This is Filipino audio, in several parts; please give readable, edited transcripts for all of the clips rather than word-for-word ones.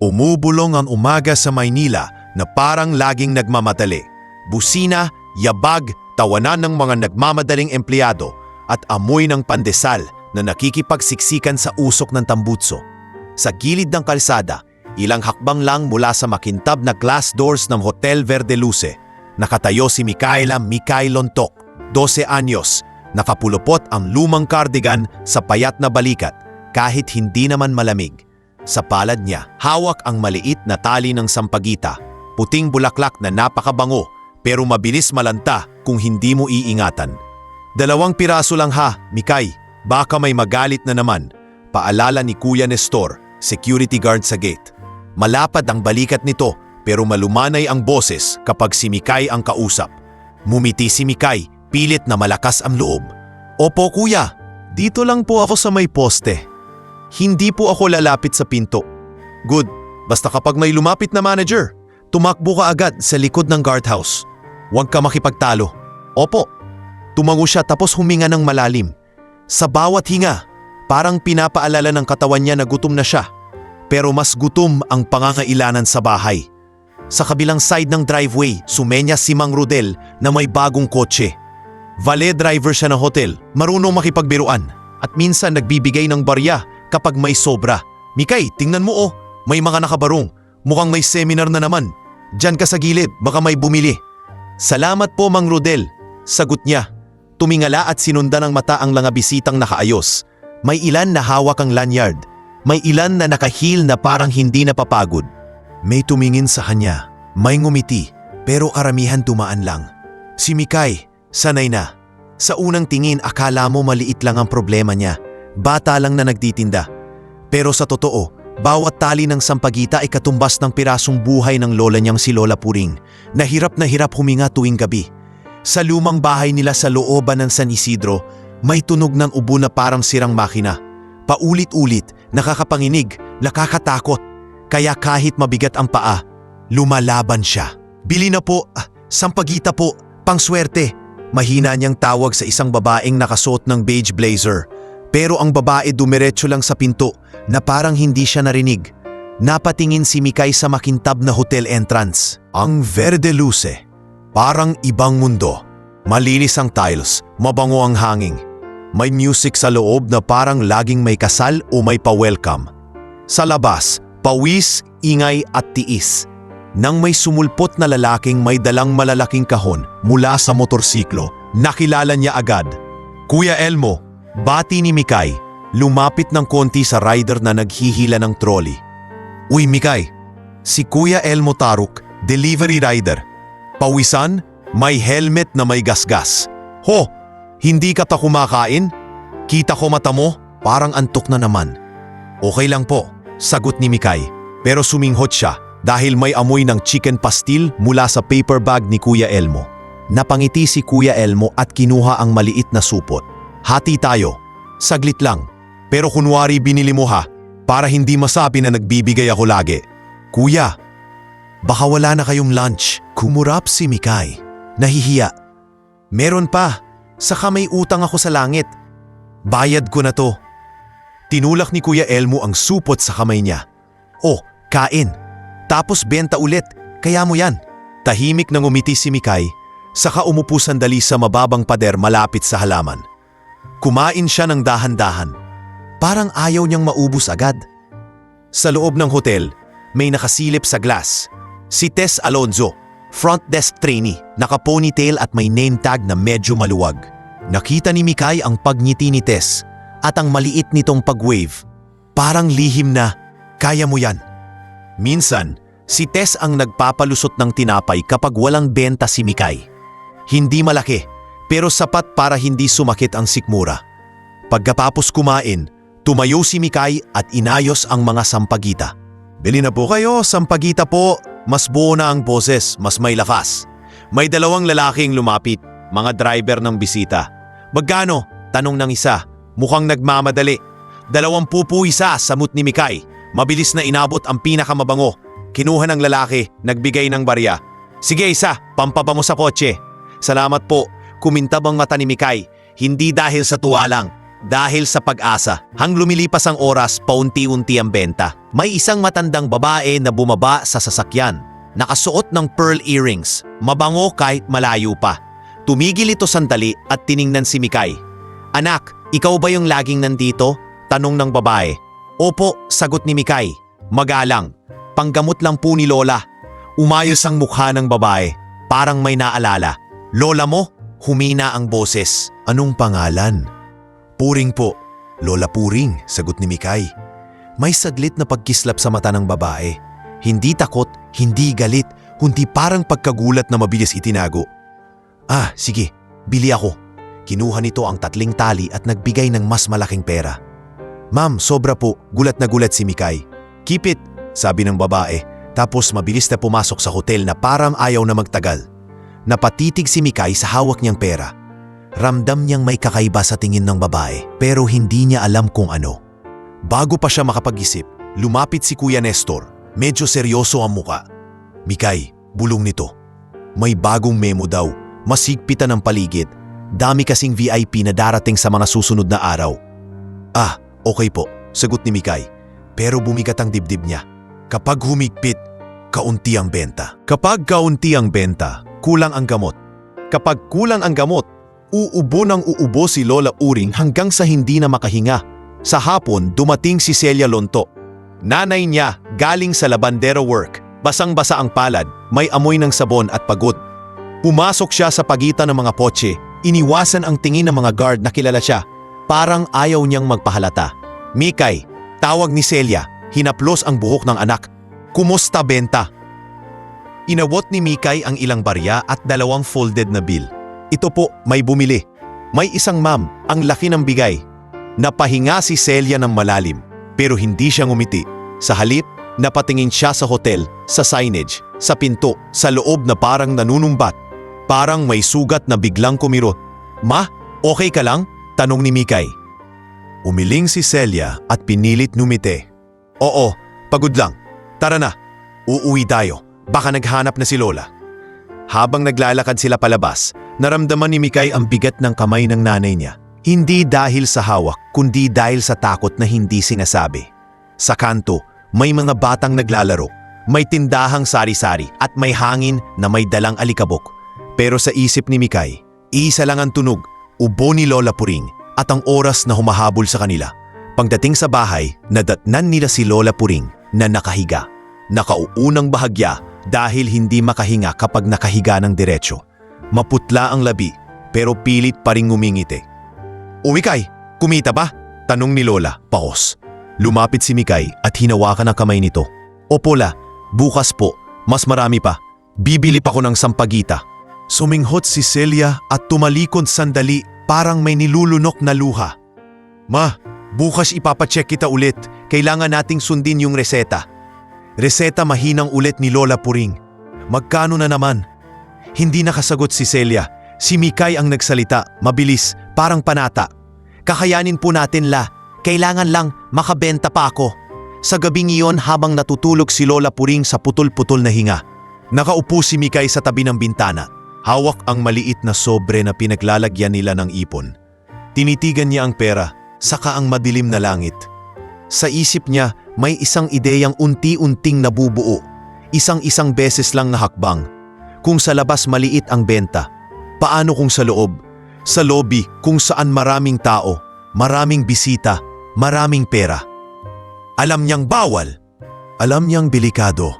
Umubulong ang umaga sa Maynila na parang laging nagmamadali. Busina, yabag, tawanan ng mga nagmamadaling empleyado at amoy ng pandesal na nakikipagsiksikan sa usok ng tambutso. Sa gilid ng kalsada, ilang hakbang lang mula sa makintab na glass doors ng Hotel Verde Luce, nakatayo si Micaela Mikay Lontok, 12 anyos, nakapulupot ang lumang cardigan sa payat na balikat kahit hindi naman malamig. Sa palad niya, hawak ang maliit na tali ng sampagita, puting bulaklak na napakabango pero mabilis malanta kung hindi mo iingatan. 2 piraso lang ha, Mikay, baka may magalit na naman, paalala ni Kuya Nestor, security guard sa gate. Malapad ang balikat nito pero malumanay ang boses kapag si Mikay ang kausap. Mumiti si Mikay, pilit na malakas ang loob. Opo kuya, dito lang po ako sa may poste. Hindi po ako lalapit sa pinto. Good, basta kapag may lumapit na manager, tumakbo ka agad sa likod ng guardhouse. Huwag ka makipagtalo. Opo. Tumango siya tapos huminga ng malalim. Sa bawat hinga, parang pinapaalala ng katawan niya na gutom na siya. Pero mas gutom ang pangangailangan sa bahay. Sa kabilang side ng driveway, sumenya si Mang Rodel na may bagong kotse. Valet driver siya ng hotel, marunong makipagbiruan at minsan nagbibigay ng barya kapag may sobra. Mikay, tingnan mo oh, may mga nakabarong. Mukhang may seminar na naman. Diyan ka sa gilid, baka may bumili. Salamat po Mang Rodel, sagot niya. Tumingala at sinundan ng mata ang mga bisitang nakaayos. May ilan na hawak ang lanyard. May ilan na nakahil na parang hindi napapagod. May tumingin sa kanya, may ngumiti, pero karamihan tumaan lang. Si Mikay, sanay na. Sa unang tingin akala mo maliit lang ang problema niya. Bata lang na nagtitinda. Pero sa totoo, bawat tali ng sampagita ay katumbas ng pirasong buhay ng lola niyang si Lola Puring, na hirap huminga tuwing gabi. Sa lumang bahay nila sa looban ng San Isidro, may tunog ng ubo na parang sirang makina. Paulit-ulit, nakakapanginig, nakakatakot. Kaya kahit mabigat ang paa, lumalaban siya. Bili na po, sampagita po, pangswerte. Mahina niyang tawag sa isang babaeng nakasuot ng beige blazer. Pero ang babae dumiretso lang sa pinto na parang hindi siya narinig. Napatingin si Mikay sa makintab na hotel entrance. Ang Verde Luce. Parang ibang mundo. Malinis ang tiles, mabango ang hangin. May music sa loob na parang laging may kasal o may pa-welcome. Sa labas, pawis, ingay at tiis. Nang may sumulpot na lalaking may dalang malalaking kahon mula sa motorsiklo, nakilala niya agad. Kuya Elmo, bati ni Mikay, lumapit ng konti sa rider na naghihila ng trolley. Uy Mikay, si Kuya Elmo Taruk, delivery rider. Pawisan, may helmet na may gasgas. Ho, hindi ka ta kumakain? Kita ko mata mo, parang antok na naman. Okay lang po, sagot ni Mikay, pero suminghot siya dahil may amoy ng chicken pastil mula sa paper bag ni Kuya Elmo. Napangiti si Kuya Elmo at kinuha ang maliit na supot. Hati tayo. Saglit lang. Pero kunwari binili mo ha, para hindi masabi na nagbibigay ako lagi. Kuya, baka wala na kayong lunch. Kumurap si Mikay. Nahihiya. Meron pa. Saka may utang ako sa langit. Bayad ko na to. Tinulak ni Kuya Elmo ang supot sa kamay niya. Oh, kain. Tapos benta ulit. Kaya mo yan. Tahimik nang umiti si Mikay, saka umupo sandali sa mababang pader malapit sa halaman. Kumain siya ng dahan-dahan. Parang ayaw niyang maubos agad. Sa loob ng hotel, may nakasilip sa glass. Si Tess Alonzo, front desk trainee, naka-ponytail at may name tag na medyo maluwag. Nakita ni Mikay ang pagngiti ni Tess at ang maliit nitong pag-wave. Parang lihim na, kaya mo yan. Minsan, si Tess ang nagpapalusot ng tinapay kapag walang benta si Mikay. Hindi malaki, pero sapat para hindi sumakit ang sikmura. Pagkatapos kumain, tumayo si Mikay at inayos ang mga sampagita. Bili na po kayo, sampagita po. Mas buo na ang boses, mas may lakas. May 2 lalaking lumapit, mga driver ng bisita. Magkano? Tanong ng isa. Mukhang nagmamadali. 20 po isa, samut ni Mikay. Mabilis na inabot ang pinakamabango. Kinuha ng lalaki, nagbigay ng barya. Sige isa, pampaba mo sa kotse. Salamat po. Kumintab ang mata ni Mikay, hindi dahil sa tuwa lang, Dahil sa pag-asa, hang lumilipas ang oras, paunti-unti ang benta. May isang matandang babae na bumaba sa sasakyan. Nakasuot ng pearl earrings, mabango kahit malayo pa. Tumigil ito sandali at tiningnan si Mikay. "Anak, ikaw ba yung laging nandito?" Tanong ng babae. "Opo," sagot ni Mikay. Magalang, "Panggamot lang po ni Lola." Umayos ang mukha ng babae, parang may naalala. "Lola mo?" Humina ang boses. "Anong pangalan?" "Puring po." "Lola Puring," sagot ni Mikay. May saglit na pagkislap sa mata ng babae. Hindi takot, hindi galit, kundi parang pagkagulat na mabilis itinago. "Ah, sige, bili ako." Kinuha nito ang 3 tali at nagbigay ng mas malaking pera. "Ma'am, sobra po," gulat na gulat si Mikay. "Keep it," sabi ng babae, tapos mabilis na pumasok sa hotel na parang ayaw na magtagal. Napatitig si Mikay sa hawak niyang pera. Ramdam niyang may kakaiba sa tingin ng babae, pero hindi niya alam kung ano. Bago pa siya makapag-isip, lumapit si Kuya Nestor. Medyo seryoso ang muka. "Mikay, bulong nito. May bagong memo daw, mas higpitan ang paligid. Dami kasing VIP na darating sa mga susunod na araw." "Ah, okay po," sagot ni Mikay. Pero bumigat ang dibdib niya. Kapag humigpit, kaunti ang benta. Kapag kaunti ang benta, kulang ang gamot. Kapag kulang ang gamot, uubo ng uubo si Lola Uring hanggang sa hindi na makahinga. Sa hapon, dumating si Celia Lonto. Nanay niya, galing sa labandero work. Basang-basa ang palad, may amoy ng sabon at pagod. Pumasok siya sa pagitan ng mga kotse, iniwasan ang tingin ng mga guard na kilala siya. Parang ayaw niyang magpahalata. "Mikay," tawag ni Celia, hinaplos ang buhok ng anak. "Kumusta benta?" Inabot ni Mikay ang ilang barya at 2 folded na bill. "Ito po, may bumili." "May isang ma'am, ang laki ng bigay." Napahinga si Celia ng malalim, pero hindi siya ngumiti. Sa halip, napatingin siya sa hotel, sa signage, sa pinto, sa loob na parang nanunumbat. Parang may sugat na biglang kumirot. "Ma, okay ka lang?" tanong ni Mikay. Umiling si Celia at pinilit numite. "Oo, pagod lang. Tara na, uuwi tayo. Baka naghanap na si Lola." Habang naglalakad sila palabas, naramdaman ni Mikay ang bigat ng kamay ng nanay niya. Hindi dahil sa hawak, kundi dahil sa takot na hindi sinasabi. Sa kanto, may mga batang naglalaro, may tindahang sari-sari at may hangin na may dalang alikabok. Pero sa isip ni Mikay, isa lang ang tunog, ubo ni Lola Puring at ang oras na humahabol sa kanila. Pagdating sa bahay, nadatnan nila si Lola Puring na nakahiga. Nakauunang bahagya dahil hindi makahinga kapag nakahiga ng diretsyo. Maputla ang labi pero pilit pa ring ngumingiti. "O Mikay, kumita ba?" tanong ni Lola, paos. Lumapit si Mikay at hinawakan ang kamay nito. "Opo La, bukas po, mas marami pa. Bibili pa ko ng sampagita." Suminghot si Celia at tumalikod sandali parang may nilulunok na luha. "Ma, bukas ipapacheck kita ulit. Kailangan nating sundin yung reseta." Reseta mahinang ulit ni Lola Puring. "Magkano na naman?" Hindi nakasagot si Celia. Si Mikay ang nagsalita, mabilis, parang panata. "Kakayanin po natin La. Kailangan lang makabenta pa ako." Sa gabing iyon habang natutulog si Lola Puring sa putol-putol na hinga. Nakaupo si Mikay sa tabi ng bintana. Hawak ang maliit na sobre na pinaglalagyan nila ng ipon. Tinitigan niya ang pera, saka ang madilim na langit. Sa isip niya, may isang ideyang unti-unting nabubuo. Isang-isang beses lang na hakbang. Kung sa labas maliit ang benta, paano kung sa loob? Sa lobby kung saan maraming tao, maraming bisita, maraming pera. Alam niyang bawal. Alam niyang delikado.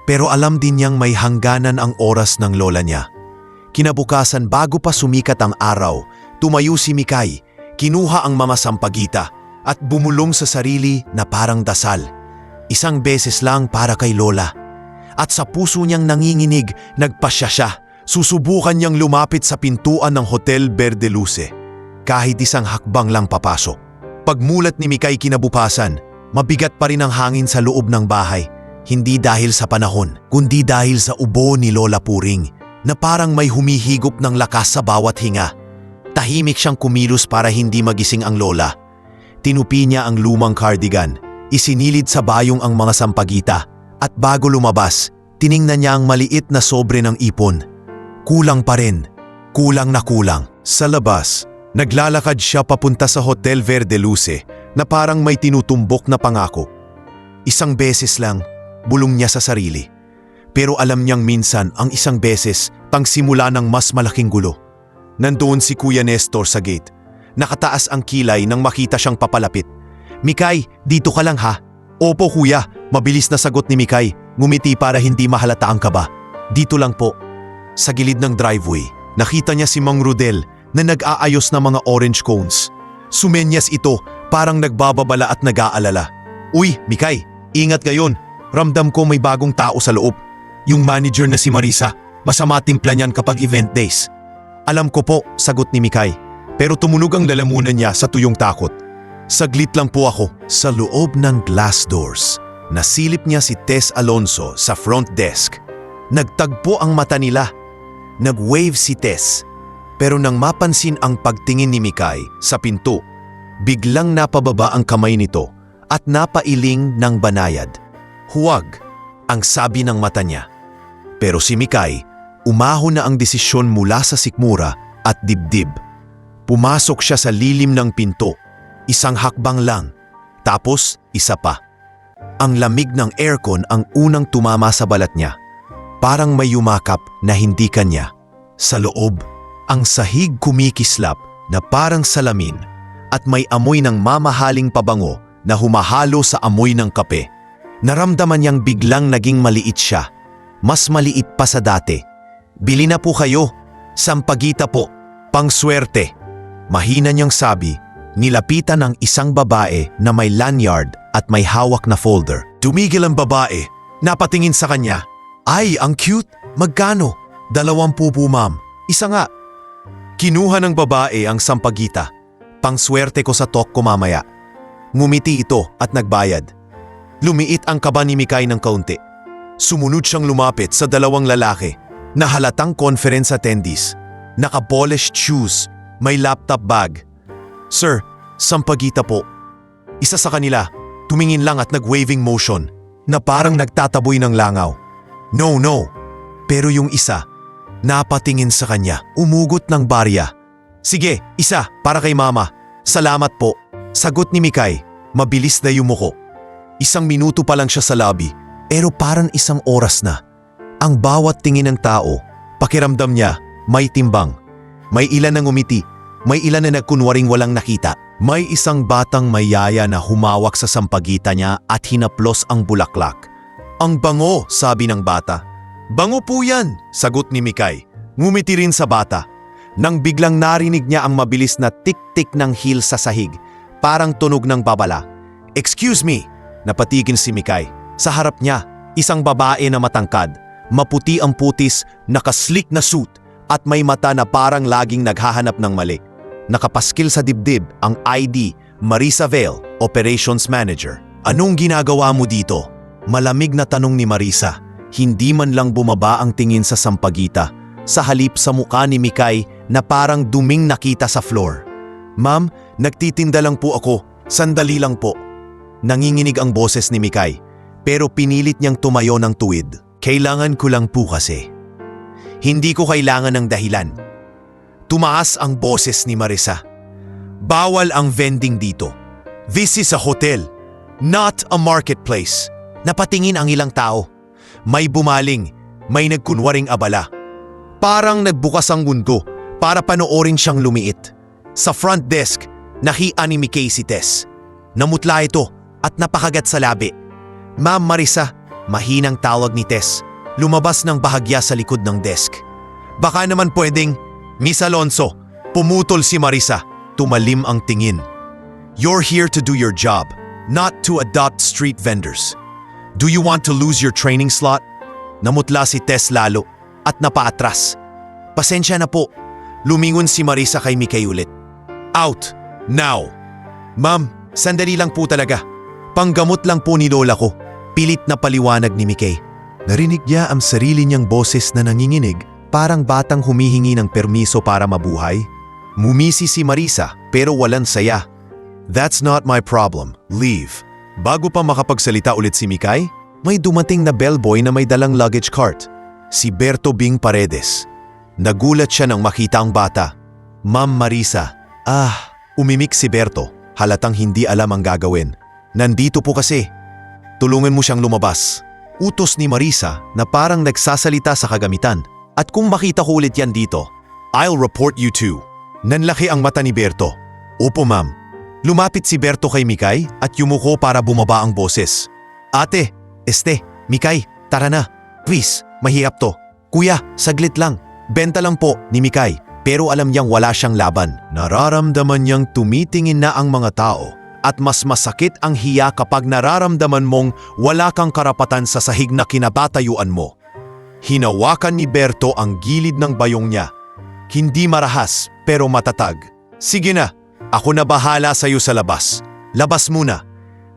Pero alam din niyang may hangganan ang oras ng lola niya. Kinabukasan bago pa sumikat ang araw, tumayo si Mikay, kinuha ang mamasampagita at bumulong sa sarili na parang dasal. Isang beses lang para kay Lola. At sa puso niyang nanginginig, nagpasya siya. Susubukan niyang lumapit sa pintuan ng Hotel Verde Luce. Kahit isang hakbang lang papasok. Pagmulat ni Mikay kinabukasan, mabigat pa rin ang hangin sa loob ng bahay. Hindi dahil sa panahon, kundi dahil sa ubo ni Lola Puring na parang may humihigop ng lakas sa bawat hinga. Tahimik siyang kumilos para hindi magising ang lola. Tinupi niya ang lumang cardigan, isinilid sa bayong ang mga sampagita, at bago lumabas, tiningnan niya ang maliit na sobre ng ipon. Kulang pa rin, kulang na kulang. Sa labas, Naglalakad siya papunta sa Hotel Verde Luce na parang may tinutumbok na pangako. Isang beses lang, bulong niya sa sarili. Pero alam niyang minsan ang isang beses tangsimula ng mas malaking gulo. Nandoon si Kuya Nestor sa gate. Nakataas ang kilay nang makita siyang papalapit. "Mikay, dito ka lang ha?" "Opo kuya," mabilis na sagot ni Mikay. Ngumiti para hindi mahalata ang kaba. "Dito lang po." Sa gilid ng driveway, nakita niya si Mang Rodel na nag-aayos ng mga orange cones. Sumenyas ito, parang nagbababala at nag-aalala. "Uy, Mikay, ingat ngayon. Ramdam ko may bagong tao sa loob." "Yung manager na si Marisa, masama timpla niyan kapag event days." "Alam ko po," sagot ni Mikay. Pero tumunog ang lalamunan niya sa tuyong takot. "Saglit lang po ako." Sa loob ng glass doors, nasilip niya si Tess Alonso sa front desk. Nagtagpo ang mata nila. Nag-wave si Tess. Pero nang mapansin ang pagtingin ni Mikay sa pinto, biglang napababa ang kamay nito at napailing ng banayad. "Huwag," ang sabi ng mata niya. Pero si Mikay, umahon na ang desisyon mula sa sikmura at dibdib. Pumasok siya sa lilim ng pinto. Isang hakbang lang. Tapos isa pa. Ang lamig ng aircon ang unang tumama sa balat niya. Parang may yumakap na hindi kanya. Sa loob, ang sahig kumikislap na parang salamin at may amoy ng mamahaling pabango na humahalo sa amoy ng kape. Naramdaman niyang biglang naging maliit siya. Mas maliit pa sa dati. "Bili na po kayo. Sampagita po. Pangswerte." Mahina niyang sabi, nilapitan ng isang babae na may lanyard at may hawak na folder. Tumigil ang babae, napatingin sa kanya. "Ay, ang cute! Magkano?" "20 po ma'am." "Isa nga." Kinuha ng babae ang sampagita. "Pangswerte ko sa talk ko mamaya." Ngumiti ito at nagbayad. Lumiit ang kaba ni Mikay ng kaunti. Sumunod siyang lumapit sa dalawang lalaki na halatang conference attendees. Naka-polished shoes, may laptop bag. "Sir, sampagita po." Isa sa kanila, tumingin lang at nag-waving motion na parang nagtataboy ng langaw. "No, no." Pero yung isa, napatingin sa kanya, umugot ng barya. "Sige, isa, para kay mama." "Salamat po." Sagot ni Mikay, mabilis na yumuko. Isang minuto pa lang siya sa lobby, pero parang isang oras na. Ang bawat tingin ng tao, pakiramdam niya, may timbang. May ilan na ngumiti, may ilan na nagkunwaring walang nakita. May isang batang mayaya na humawak sa sampagita niya at hinaplos ang bulaklak. "Ang bango," sabi ng bata. "Bango po yan," sagot ni Mikay. Ngumiti rin sa bata. Nang biglang narinig niya ang mabilis na tik-tik ng heel sa sahig, parang tunog ng babala. "Excuse me," napatigil si Mikay. Sa harap niya, isang babae na matangkad, maputi ang putis, nakaslick na suit at may mata na parang laging naghahanap ng mali. Nakapaskil sa dibdib ang ID, Marisa Vale, Operations Manager. "Anong ginagawa mo dito?" Malamig na tanong ni Marisa. Hindi man lang bumaba ang tingin sa sampagita, sa halip sa mukha ni Mikay na parang duming nakita sa floor. "Ma'am, nagtitinda lang po ako. Sandali lang po." Nanginginig ang boses ni Mikay, pero pinilit niyang tumayo ng tuwid. "Kailangan ko lang po kasi." "Hindi ko kailangan ng dahilan." Tumaas ang boses ni Marisa. "Bawal ang vending dito. This is a hotel, not a marketplace." Napatingin ang ilang tao. May bumaling, may nagkunwaring abala. Parang nagbukas ang mundo para panoorin siyang lumiit. Sa front desk, nahiya ni Mikay si Tess. Namutla ito at napakagat sa labi. "Ma'am Marisa," mahinang tawag ni Tess. Lumabas ng bahagya sa likod ng desk. "Baka naman pwedeng..." "Miss Alonso," pumutol si Marisa. Tumalim ang tingin. "You're here to do your job, not to adopt street vendors. Do you want to lose your training slot?" Namutla si Tess lalo at napaatras. "Pasensya na po." Lumingon si Marisa kay Mikay ulit. "Out! Now!" "Ma'am, sandali lang po talaga. Panggamot lang po ni lola ko." Pilit na paliwanag ni Mikay. Narinig niya ang sarili niyang boses na nanginginig, parang batang humihingi ng permiso para mabuhay. Mumisi si Marisa pero walang saya. "That's not my problem. Leave." Bago pa makapagsalita ulit si Mikay, may dumating na bellboy na may dalang luggage cart. Si Berto Bing Paredes. Nagulat siya nang makita ang bata. "Ma'am Marisa, Umimik si Berto, halatang hindi alam ang gagawin. Nandito po kasi. Tulungan mo siyang lumabas. Utos ni Marisa na parang nagsasalita sa kagamitan. At kung makita ko ulit yan dito, I'll report you too. Nanlaki ang mata ni Berto. Opo ma'am. Lumapit si Berto kay Mikay at yumuko para bumaba ang boses. Ate, Mikay, tara na. Please, mahirap to. Kuya, saglit lang. Benta lang po ni Mikay. Pero alam niyang wala siyang laban. Nararamdaman niyang tumitingin na ang mga tao at mas masakit ang hiya kapag nararamdaman mong wala kang karapatan sa sahig na kinatatayuan mo. Hinawakan ni Berto ang gilid ng bayong niya. Hindi marahas pero matatag. Sige na, ako na bahala sa iyo sa labas. Labas muna.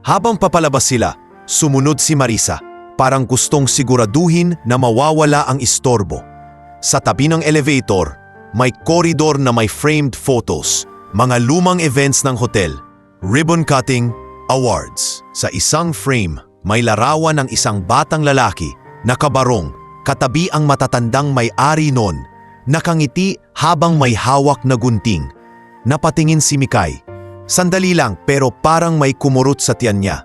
Habang papalabas sila, sumunod si Marisa. Parang gustong siguraduhin na mawawala ang istorbo. Sa tabi ng elevator, may koridor na may framed photos, mga lumang events ng hotel, ribbon cutting, awards. Sa isang frame, may larawan ng isang batang lalaki, nakabarong, katabi ang matatandang may-ari nun, nakangiti habang may hawak na gunting. Napatingin si Mikay. Sandali lang pero parang may kumurot sa tiyan niya.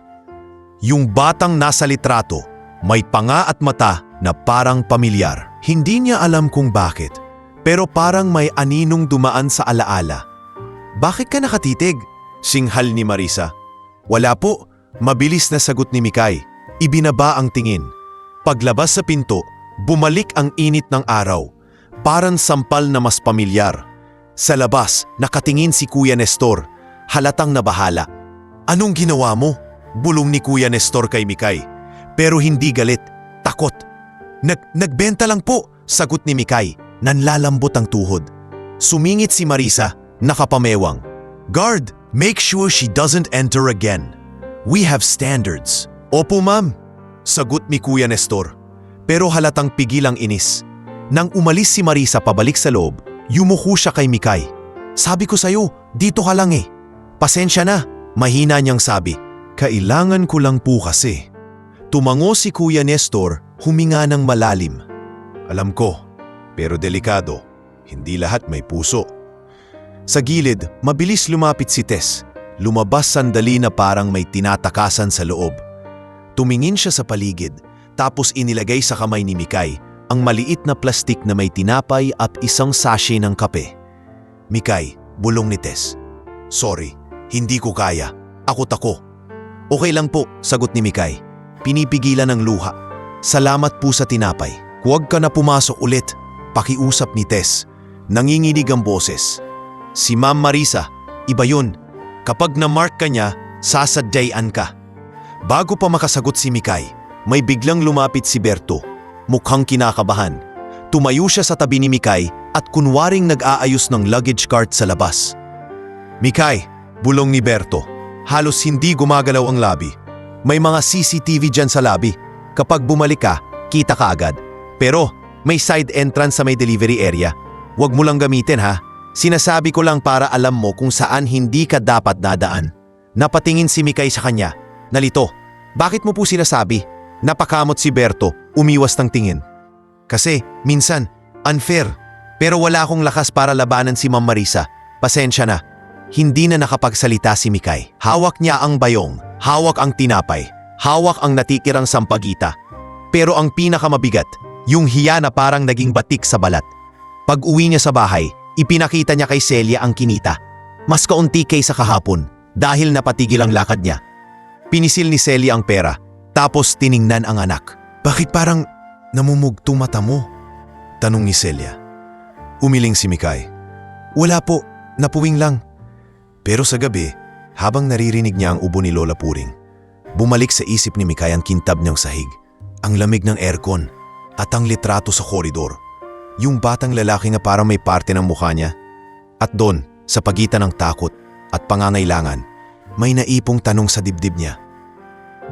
Yung batang nasa litrato, may panga at mata na parang pamilyar. Hindi niya alam kung bakit. Pero parang may aninong dumaan sa alaala. Bakit ka nakatitig? Singhal ni Marisa. Wala po, mabilis na sagot ni Mikay. Ibinaba ang tingin. Paglabas sa pinto, bumalik ang init ng araw. Parang sampal na mas pamilyar. Sa labas, nakatingin si Kuya Nestor. Halatang nabahala. Anong ginawa mo? Bulong ni Kuya Nestor kay Mikay. Pero hindi galit, takot. Nagbenta lang po, sagot ni Mikay. Nanlalambot ang tuhod. Sumingit si Marisa, nakapamewang. Guard, make sure she doesn't enter again. We have standards. Opo ma'am, sagot ni Kuya Nestor. Pero halatang pigil ang inis. Nang umalis si Marisa pabalik sa loob, yumuko siya kay Mikay. Sabi ko sa'yo, dito ka lang eh. Pasensya na, mahina niyang sabi. Kailangan ko lang po kasi. Tumango si Kuya Nestor, huminga ng malalim. Alam ko, pero delikado, hindi lahat may puso. Sa gilid, mabilis lumapit si Tess. Lumabas sandali na parang may tinatakasan sa loob. Tumingin siya sa paligid, tapos inilagay sa kamay ni Mikay ang maliit na plastik na may tinapay at isang sachet ng kape. Mikay, bulong ni Tess. Sorry, hindi ko kaya. Akot ako. Okay lang po, sagot ni Mikay. Pinipigilan ng luha. Salamat po sa tinapay. Huwag ka na pumasok ulit. Pakiusap ni Tess. Nanginginig ang boses. Si Ma'am Marisa, iba yun. Kapag na-mark ka niya, sasadyayan ka. Bago pa makasagot si Mikay, may biglang lumapit si Berto. Mukhang kinakabahan. Tumayo siya sa tabi ni Mikay at kunwaring nag-aayos ng luggage cart sa labas. Mikay, bulong ni Berto. Halos hindi gumagalaw ang labi. May mga CCTV dyan sa labi. Kapag bumalik ka, kita ka agad. Pero may side entrance sa may delivery area. Huwag mo lang gamitin ha. Sinasabi ko lang para alam mo kung saan hindi ka dapat dadaan. Napatingin si Mikay sa kanya. Nalito, bakit mo po sinasabi? Napakamot si Berto, umiwas ng tingin. Kasi, minsan, unfair. Pero wala akong lakas para labanan si Ma'am Marisa. Pasensya na. Hindi na nakapagsalita si Mikay. Hawak niya ang bayong, hawak ang tinapay, hawak ang natikirang sampagita. Pero ang pinakamabigat, yung hiya na parang naging batik sa balat. Pag uwi niya sa bahay, ipinakita niya kay Celia ang kinita. Mas kaunti kaysa kahapon dahil napatigil ang lakad niya. Pinisil ni Celia ang pera, tapos tiningnan ang anak. Bakit parang namumugtong mata mo? Tanong ni Celia. Umiling si Mikay. Wala po, napuwing lang. Pero sa gabi, habang naririnig niya ang ubo ni Lola Puring, bumalik sa isip ni Mikay ang kintab niyang sahig, ang lamig ng aircon, at ang litrato sa koridor. Yung batang lalaki na parang may parte ng mukha niya. At doon, sa pagitan ng takot at pangangailangan, may naipong tanong sa dibdib niya.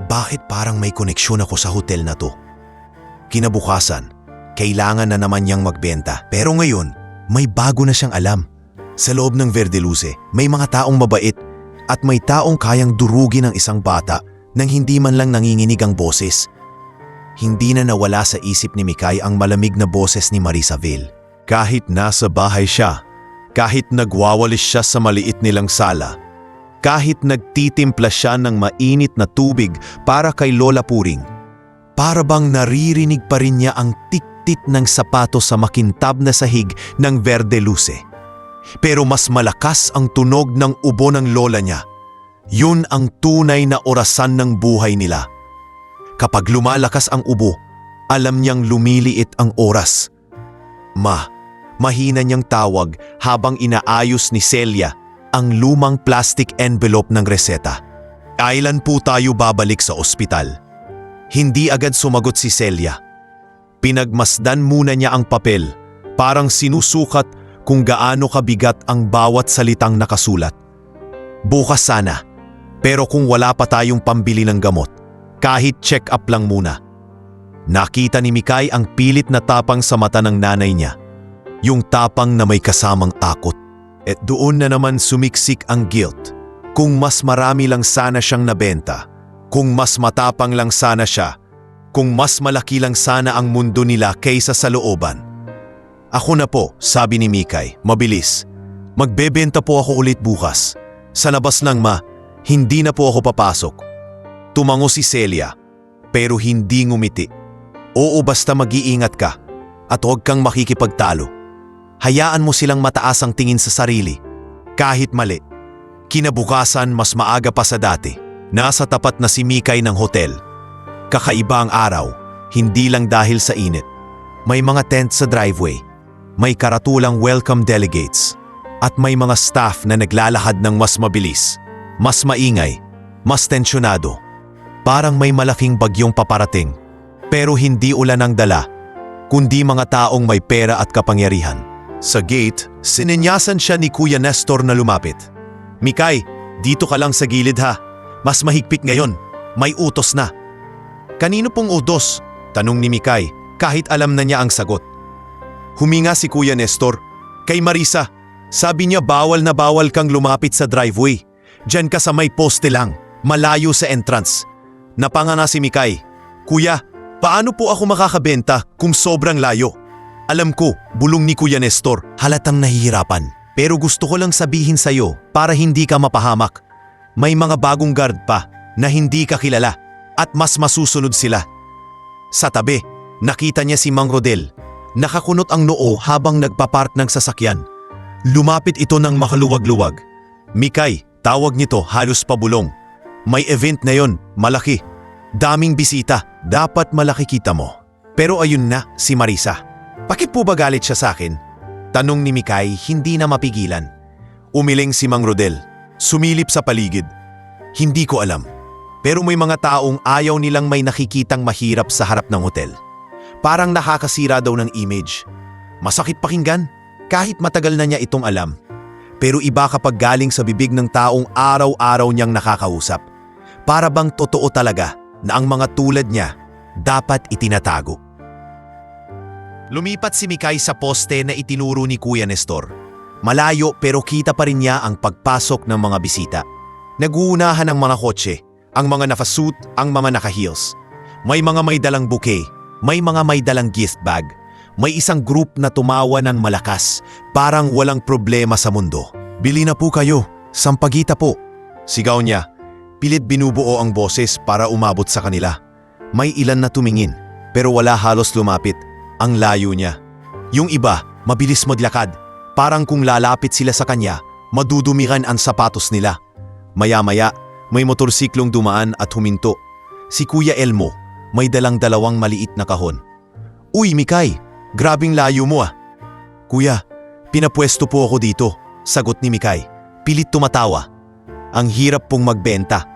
Bakit parang may koneksyon ako sa hotel na to? Kinabukasan, kailangan na naman niyang magbenta. Pero ngayon, may bago na siyang alam. Sa loob ng Verdeluce, may mga taong mabait at may taong kayang durugin ang isang bata nang hindi man lang nanginginig ang boses. Hindi na nawala sa isip ni Mikay ang malamig na boses ni Marisabel. Kahit nasa bahay siya, Kahit nagwawalis siya sa maliit nilang sala, kahit nagtitimpla siya ng mainit na tubig para kay Lola Puring, para bang naririnig pa rin niya ang tiktik ng sapatos sa makintab na sahig ng Verde Luce. Pero mas malakas ang tunog ng ubo ng lola niya. Yun ang tunay na orasan ng buhay nila. Kapag lumalakas ang ubo, alam niyang lumiliit ang oras. Mahina niyang tawag habang inaayos ni Celia ang lumang plastic envelope ng reseta. Kailan po tayo babalik sa ospital? Hindi agad sumagot si Celia. Pinagmasdan muna niya ang papel, parang sinusukat kung gaano kabigat ang bawat salitang nakasulat. Bukas sana, pero kung wala pa tayong pambili ng gamot, kahit check-up lang muna. Nakita ni Mikay ang pilit na tapang sa mata ng nanay niya. Yung tapang na may kasamang akot. At doon na naman sumiksik ang guilt. Kung mas marami lang sana siyang nabenta, kung mas matapang lang sana siya, kung mas malaki lang sana ang mundo nila kaysa sa looban. Ako na po, sabi ni Mikay, mabilis. Magbebenta po ako ulit bukas. Sa labas ng hindi na po ako papasok. Tumango si Celia, pero hindi ngumiti. Oo, basta mag-iingat ka at huwag kang makikipagtalo. Hayaan mo silang mataas ang tingin sa sarili. Kahit mali. Kinabukasan mas maaga pa sa dati. Nasa tapat na si Mikay ng hotel. Kakaiba ang araw, hindi lang dahil sa init. May mga tent sa driveway. May karatulang welcome delegates. At may mga staff na naglalakad ng mas mabilis, mas maingay, mas tensyonado. Parang may malaking bagyong paparating. Pero hindi ulan ang dala, kundi mga taong may pera at kapangyarihan. Sa gate, sininyasan siya ni Kuya Nestor na lumapit. Mikay, dito ka lang sa gilid ha. Mas mahigpit ngayon. May utos na. Kanino pong utos? Tanong ni Mikay, kahit alam na niya ang sagot. Huminga si Kuya Nestor. Kay Marisa, sabi niya bawal na bawal kang lumapit sa driveway. Diyan ka sa may poste lang, malayo sa entrance. Napanganga si Mikay. Kuya, paano po ako makakabenta kung sobrang layo? Alam ko, bulong ni Kuya Nestor, halatang nahihirapan. Pero gusto ko lang sabihin sa'yo para hindi ka mapahamak. May mga bagong guard pa na hindi ka kilala at mas masusunod sila. Sa tabi, nakita niya si Mang Rodel. Nakakunot ang noo habang nagpapark ng sasakyan. Lumapit ito ng makaluwag-luwag. Mikay, tawag nito halos pabulong. May event na yon, malaki. Daming bisita, dapat malaki kita mo. Pero ayun na, si Marisa. Bakit po ba galit siya sa akin? Tanong ni Mikay, hindi na mapigilan. Umiling si Mang Rodel. Sumilip sa paligid. Hindi ko alam. Pero may mga taong ayaw nilang may nakikitang mahirap sa harap ng hotel. Parang nakakasira daw ng image. Masakit pakinggan, kahit matagal na niya itong alam. Pero iba kapag galing sa bibig ng taong araw-araw niyang nakakausap. Para bang totoo talaga na ang mga tulad niya dapat itinatago. Lumipat si Mikay sa poste na itinuro ni Kuya Nestor. Malayo pero kita pa rin niya ang pagpasok ng mga bisita. Naguunahan ang mga kotse, ang mga naka-suit, ang mga naka-heels. May mga may dalang bouquet, may mga may dalang gift bag. May isang group na tumawa ng malakas, parang walang problema sa mundo. Bili na po kayo, sampagita po. Sigaw niya, pilit binubuo ang boses para umabot sa kanila. May ilan na tumingin, pero wala halos lumapit. Ang layo niya. Yung iba, mabilis maglakad. Parang kung lalapit sila sa kanya, madudumihan ang sapatos nila. Maya-maya, may motorsiklong dumaan at huminto. Si Kuya Elmo, may dalang dalawang maliit na kahon. Uy, Mikay, grabing layo mo ah. Kuya, pinapwesto po ako dito, sagot ni Mikay. Pilit tumatawa. Ang hirap pong magbenta.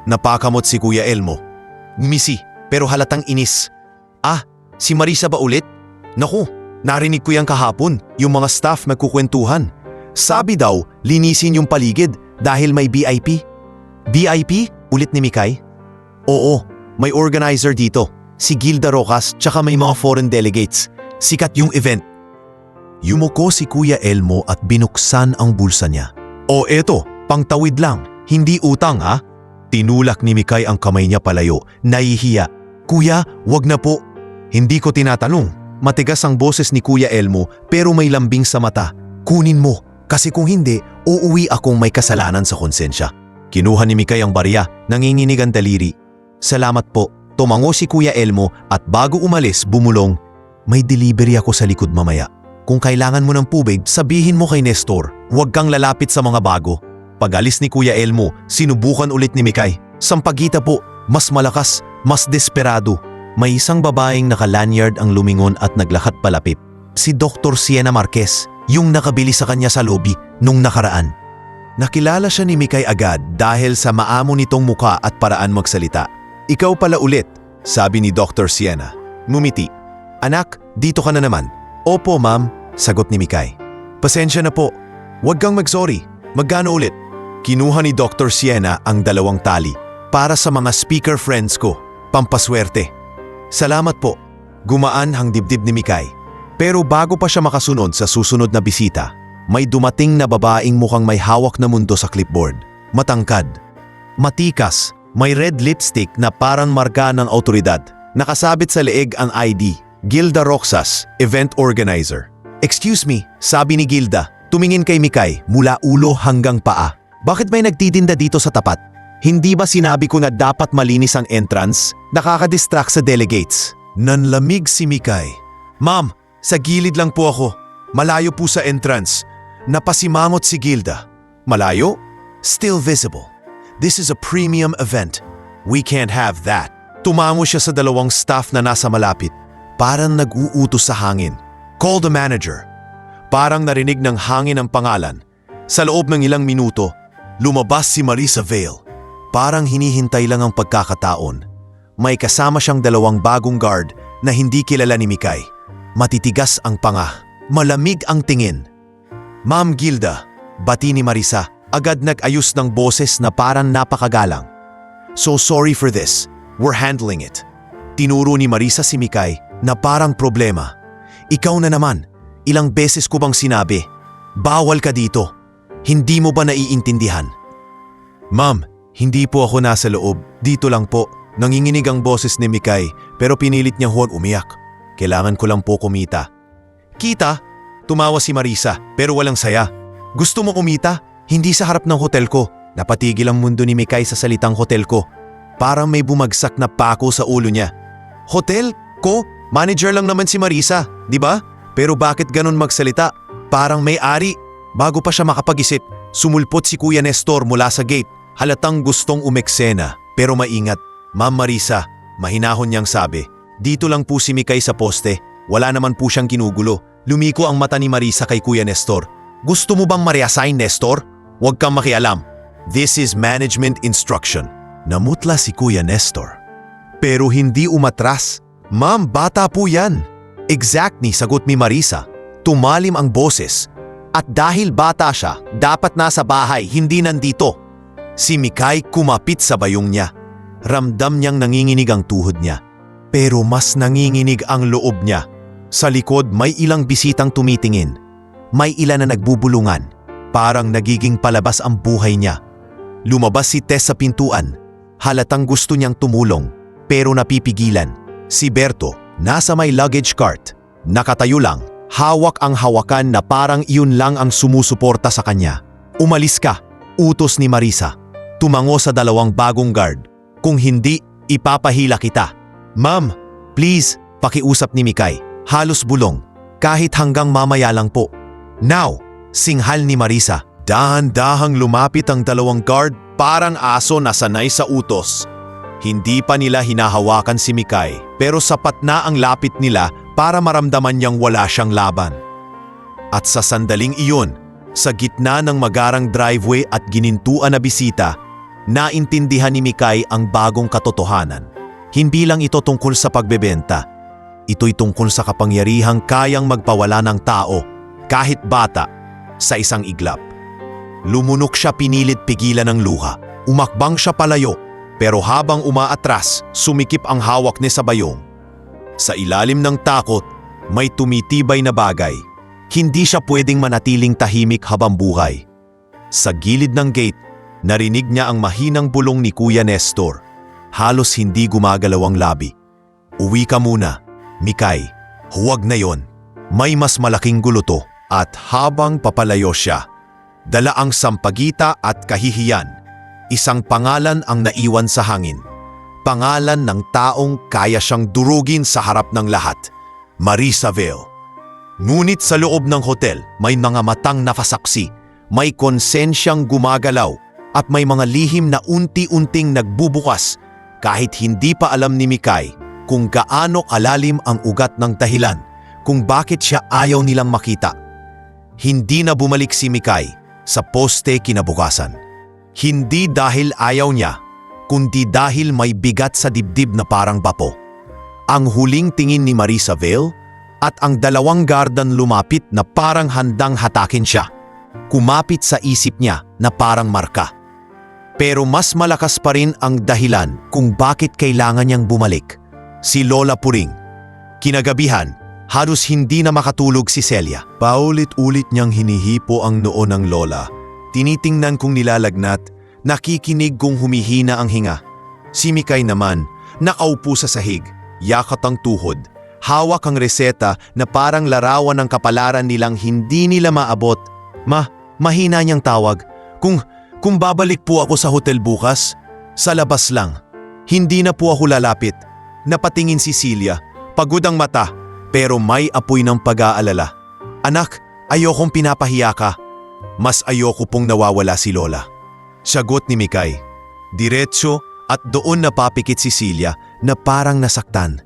Napakamot si Kuya Elmo. Ngumisi, pero halatang inis. Ah, si Marisa ba ulit? Naku, narinig ko yan kahapon, yung mga staff nagkukwentuhan. Sabi daw, linisin yung paligid dahil may VIP. VIP? Ulit ni Mikay. Oo, may organizer dito, si Gilda Rocas tsaka may mga foreign delegates. Sikat yung event. Yumuko si Kuya Elmo at binuksan ang bulsa niya. O eto, pangtawid lang, hindi utang ha? Tinulak ni Mikay ang kamay niya palayo, nahihiya. Kuya, wag na po. Hindi ko tinatanong. Matigas ang boses ni Kuya Elmo pero may lambing sa mata. Kunin mo, Kasi kung hindi, uuwi akong may kasalanan sa konsensya. Kinuha ni Mikay ang barya, nanginginig ang daliri. Salamat po, tumango si Kuya Elmo at bago umalis bumulong, may delivery ako sa likod mamaya. Kung kailangan mo ng tubig, sabihin mo kay Nestor, huwag kang lalapit sa mga bago. Pag-alis ni Kuya Elmo, sinubukan ulit ni Mikay. Sampagita po, mas malakas, mas desperado. May isang babaeng naka-lanyard ang lumingon at naglakad palapit. Si Dr. Sienna Marquez, yung nakabili sa kanya sa lobby nung nakaraan. Nakilala siya ni Mikay agad dahil sa maamo nitong muka at paraan magsalita. Ikaw pala ulit, sabi ni Dr. Sienna. Ngumiti. Anak, dito ka na naman. Opo ma'am, sagot ni Mikay. Pasensya na po. Huwag kang mag-sorry. Magkano ulit? Kinuha ni Dr. Sienna ang 2 tali para sa mga speaker friends ko. Pampaswerte. Salamat po. Gumaan ang dibdib ni Mikay. Pero bago pa siya makasunod sa susunod na bisita, may dumating na babaeng mukhang may hawak na mundo sa clipboard. Matangkad. Matikas. May red lipstick na parang marka ng autoridad. Nakasabit sa leeg ang ID. Gilda Roxas, event organizer. Excuse me, sabi ni Gilda, tumingin kay Mikay mula ulo hanggang paa. Bakit may nagtitinda dito sa tapat? Hindi ba sinabi ko na dapat malinis ang entrance? Nakakadistract sa delegates. Nanlamig si Mikay. Ma'am, sa gilid lang po ako. Malayo po sa entrance. Napasimangot si Gilda. Malayo? Still visible. This is a premium event. We can't have that. Tumango siya sa 2 staff na nasa malapit. Parang nag-uutos sa hangin. Call the manager. Parang narinig ng hangin ang pangalan. Sa loob ng ilang minuto, lumabas si Marisa Vale. Parang hinihintay lang ang pagkakataon. May kasama siyang 2 bagong guard na hindi kilala ni Mikay. Matitigas ang panga. Malamig ang tingin. Ma'am Gilda, bati ni Marisa, agad nag-ayos ng boses na parang napakagalang. So sorry for this. We're handling it. Tinuro ni Marisa si Mikay na parang problema. Ikaw na naman, ilang beses ko bang sinabi, bawal ka dito. Hindi mo ba naiintindihan? Ma'am, hindi po ako nasa loob. Dito lang po. Nanginginig ang boses ni Mikay pero pinilit niya huwag umiyak. Kailangan ko lang po kumita. Kita? Tumawa si Marisa pero walang saya. Gusto mo kumita? Hindi sa harap ng hotel ko. Napatigil ang mundo ni Mikay sa salitang hotel ko. Parang may bumagsak na pako sa ulo niya. Hotel? Ko? Manager lang naman si Marisa, di ba? Pero bakit ganun magsalita? Parang may-ari. Bago pa siya makapag-isip, sumulpot si Kuya Nestor mula sa gate. Halatang gustong umeksena, pero maingat. Ma'am Marisa, mahinahon niyang sabi. Dito lang po si Mikay sa poste. Wala naman po siyang ginugulo. Lumiko ang mata ni Marisa kay Kuya Nestor. Gusto mo bang ma-reassign, Nestor? Huwag kang makialam. This is management instruction. Namutla si Kuya Nestor. Pero hindi umatras. Ma'am, bata po yan. Exactly, sagot ni Marisa. Tumalim ang boses. At dahil bata siya, dapat nasa bahay, hindi nandito. Si Mikay kumapit sa bayong niya. Ramdam niyang nanginginig ang tuhod niya. Pero mas nanginginig ang loob niya. Sa likod may ilang bisitang tumitingin. May ilan na nagbubulungan. Parang nagiging palabas ang buhay niya. Lumabas si Tess sa pintuan. Halatang gusto niyang tumulong, pero napipigilan. Si Berto, nasa may luggage cart. Nakatayo lang, hawak ang hawakan na parang iyon lang ang sumusuporta sa kanya. Umalis ka, utos ni Marisa. Tumango sa 2 bagong guard. Kung hindi, ipapahila kita. Ma'am, please, pakiusap ni Mikay. Halos bulong. Kahit hanggang mamaya lang po. Now, singhal ni Marisa. Dahan-dahang lumapit ang 2 guard parang aso na sanay sa utos. Hindi pa nila hinahawakan si Mikay pero sapat na ang lapit nila para maramdaman niyang wala siyang laban. At sa sandaling iyon, sa gitna ng magarang driveway at ginintuan na bisita, naintindihan ni Mikay ang bagong katotohanan. Hindi lang ito tungkol sa pagbebenta. Ito'y tungkol sa kapangyarihang kayang magpawala ng tao, kahit bata, sa isang iglap. Lumunok siya pinilit pigilan ng luha. Umakbang siya palayo. Pero habang umaatras, sumikip ang hawak ni sa bayong. Sa ilalim ng takot, may tumitibay na bagay. Hindi siya pwedeng manatiling tahimik habang buhay. Sa gilid ng gate, narinig niya ang mahinang bulong ni Kuya Nestor. Halos hindi gumagalaw ang labi. Uwi ka muna, Mikay. Huwag na yon. May mas malaking gulo to. At habang papalayo siya, Dala ang sampagita at kahihiyan. Isang pangalan ang naiwan sa hangin. Pangalan ng taong kaya siyang durugin sa harap ng lahat. Marisa Vale. Ngunit sa loob ng hotel, may mga matang nafasaksi, may konsensyang gumagalaw, at may mga lihim na unti-unting nagbubukas kahit hindi pa alam ni Mikay kung gaano kalalim ang ugat ng dahilan kung bakit siya ayaw nilang makita. Hindi na bumalik si Mikay sa poste kinabukasan. Hindi dahil ayaw niya, kundi dahil may bigat sa dibdib na parang bapo. Ang huling tingin ni Marisa Vale at ang dalawang gardan lumapit na parang handang hatakin siya. Kumapit sa isip niya na parang marka. Pero mas malakas pa rin ang dahilan kung bakit kailangan niyang bumalik. Si Lola Puring. Kinagabihan, halos hindi na makatulog si Celia. Paulit-ulit niyang hinihipo ang noo ng Lola. Tinitingnan kong nilalagnat, nakikinig kong humihina ang hinga. Si Mikay naman, nakaupo sa sahig, yakat ang tuhod. Hawak ang reseta na parang larawan ng kapalaran nilang hindi nila maabot. Mahina niyang tawag. Kung babalik po ako sa hotel bukas, sa labas lang. Hindi na po ako lalapit. Napatingin si Celia, pagod ang mata, pero may apoy ng pag-aalala. Anak, ayokong pinapahiya ka. Mas ayoko pong nawawala si Lola. Sagot ni Mikay. Diretso at doon napapikit si Celia na parang nasaktan.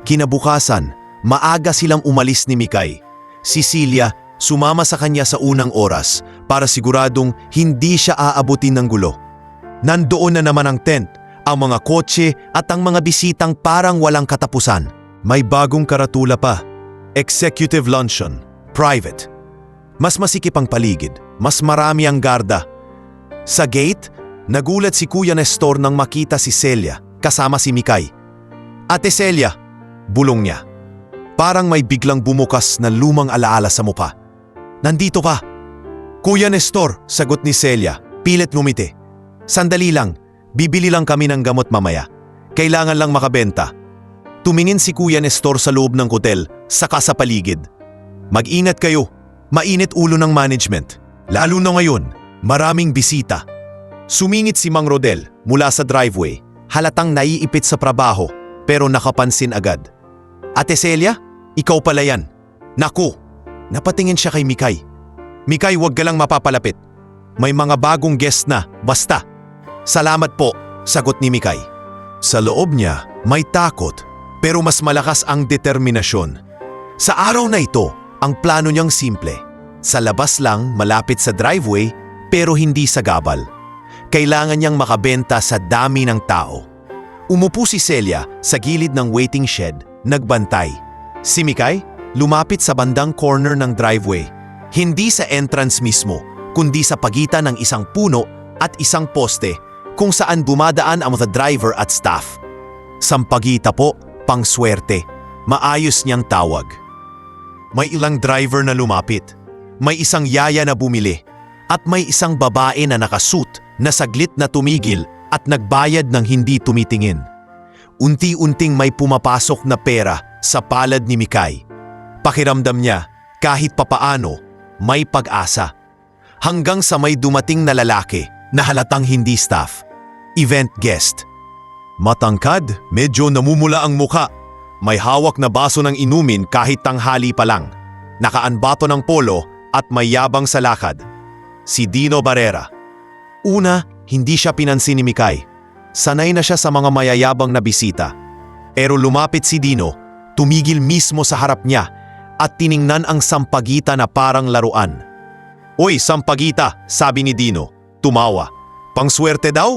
Kinabukasan, maaga silang umalis ni Mikay. Si Celia sumama sa kanya sa unang oras para siguradong hindi siya aabutin ng gulo. Nandoon na naman ang tent, ang mga kotse at ang mga bisitang parang walang katapusan. May bagong karatula pa. Executive Luncheon. Private. Mas masikip ang paligid, mas marami ang garda. Sa gate, nagulat si Kuya Nestor nang makita si Celia kasama si Mikay. Ate Celia, bulong niya. Parang may biglang bumukas na lumang alaala sa mukha. Nandito ka. Kuya Nestor, sagot ni Celia, pilit ngumiti. Sandali lang, bibili lang kami ng gamot mamaya. Kailangan lang makabenta. Tumingin si Kuya Nestor sa loob ng hotel, saka sa paligid. Mag-ingat kayo, mainit ulo ng management. Lalo na ngayon, maraming bisita. Sumingit si Mang Rodel mula sa driveway, halatang naiipit sa trabaho pero nakapansin agad. Ate Celia, ikaw pala yan. Naku, napatingin siya kay Mikay. Mikay, huwag ka lang mapapalapit. May mga bagong guest na, basta. Salamat po, sagot ni Mikay. Sa loob niya, may takot, pero mas malakas ang determinasyon. Sa araw na ito, ang plano niyang simple. Sa labas lang, malapit sa driveway, pero hindi sa gabal. Kailangan niyang makabenta sa dami ng tao. Umupo si Celia sa gilid ng waiting shed, nagbantay. Si Mikay, lumapit sa bandang corner ng driveway. Hindi sa entrance mismo, kundi sa pagitan ng isang puno at isang poste kung saan dumadaan ang mga driver at staff. Sampagita po, pang swerte. Maayos niyang tawag. May ilang driver na lumapit. May isang yaya na bumili. At may isang babae na nakasuit na saglit na tumigil at nagbayad ng hindi tumitingin. Unti-unting may pumapasok na pera sa palad ni Mikay. Pakiramdam niya, kahit papaano, may pag-asa. Hanggang sa may dumating na lalaki na halatang hindi staff. Event guest. Matangkad, medyo namumula ang muka. May hawak na baso ng inumin kahit tanghali pa lang. Nakaanbato ng polo at may yabang sa lakad. Si Dino Barrera. Una, hindi siya pinansin ni Mikay. Sanay na siya sa mga mayayabang na bisita. Pero lumapit si Dino, tumigil mismo sa harap niya at tiningnan ang sampagita na parang laruan. Oy, sampagita, sabi ni Dino. Tumawa. Pangswerte daw?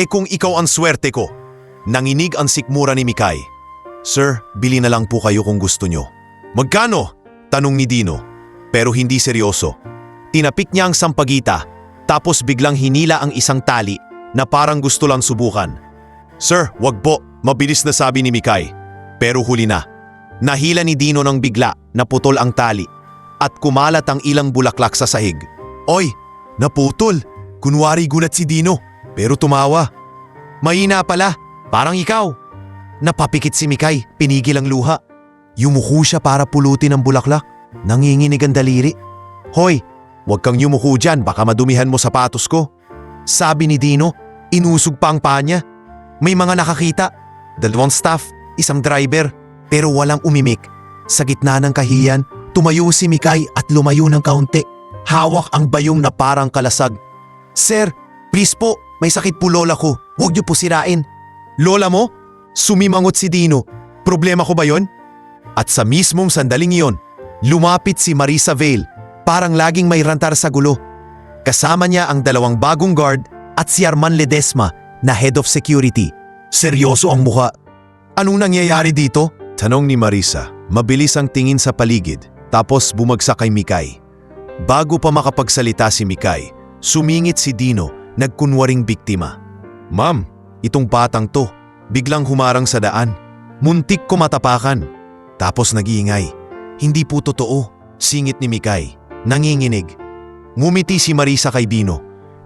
Kung ikaw ang swerte ko. Nanginig ang sikmura ni Mikay. Sir, bili na lang po kayo kung gusto nyo. Magkano? Tanong ni Dino. Pero hindi seryoso. Tinapik niya ang sampagita, tapos biglang hinila ang isang tali na parang gusto lang subukan. Sir, wag po, mabilis na sabi ni Mikay. Pero huli na. Nahila ni Dino ng bigla, naputol ang tali, at kumalat ang ilang bulaklak sa sahig. Oy, naputol! Kunwari gulat si Dino, pero tumawa. Mahina pala, parang ikaw. Napapikit si Mikay, pinigil ang luha. Yumuko siya para pulutin ang bulaklak. Nanginginig ang daliri. Hoy, Huwag kang yumuko dyan, baka madumihan mo sapatos ko. Sabi ni Dino, inusog pa ang paa niya. May mga nakakita, 2 staff, 1 driver, pero walang umimik. Sa gitna ng kahiyan, tumayo si Mikay at lumayo ng kaunti. Hawak ang bayong na parang kalasag. Sir, please po, may sakit po lola ko. Huwag niyo po sirain. Lola mo? Sumimangot si Dino. Problema ko ba yon? At sa mismong sandaling iyon, lumapit si Marisa Vale. Parang laging may rantar sa gulo. Kasama niya ang 2 bagong guard at si Arman Ledesma na head of security. Seryoso ang mukha. Anong nangyayari dito? Tanong ni Marisa. Mabilis ang tingin sa paligid, tapos bumagsak kay Mikay. Bago pa makapagsalita si Mikay, sumingit si Dino, nagkunwaring biktima. Ma'am, itong batang to, biglang humarang sa daan. Muntik ko matapakan. Tapos nag-iingay. Hindi po totoo, singit ni Mikay. Nanginginig. Ngumiti si Marisa kay Dino,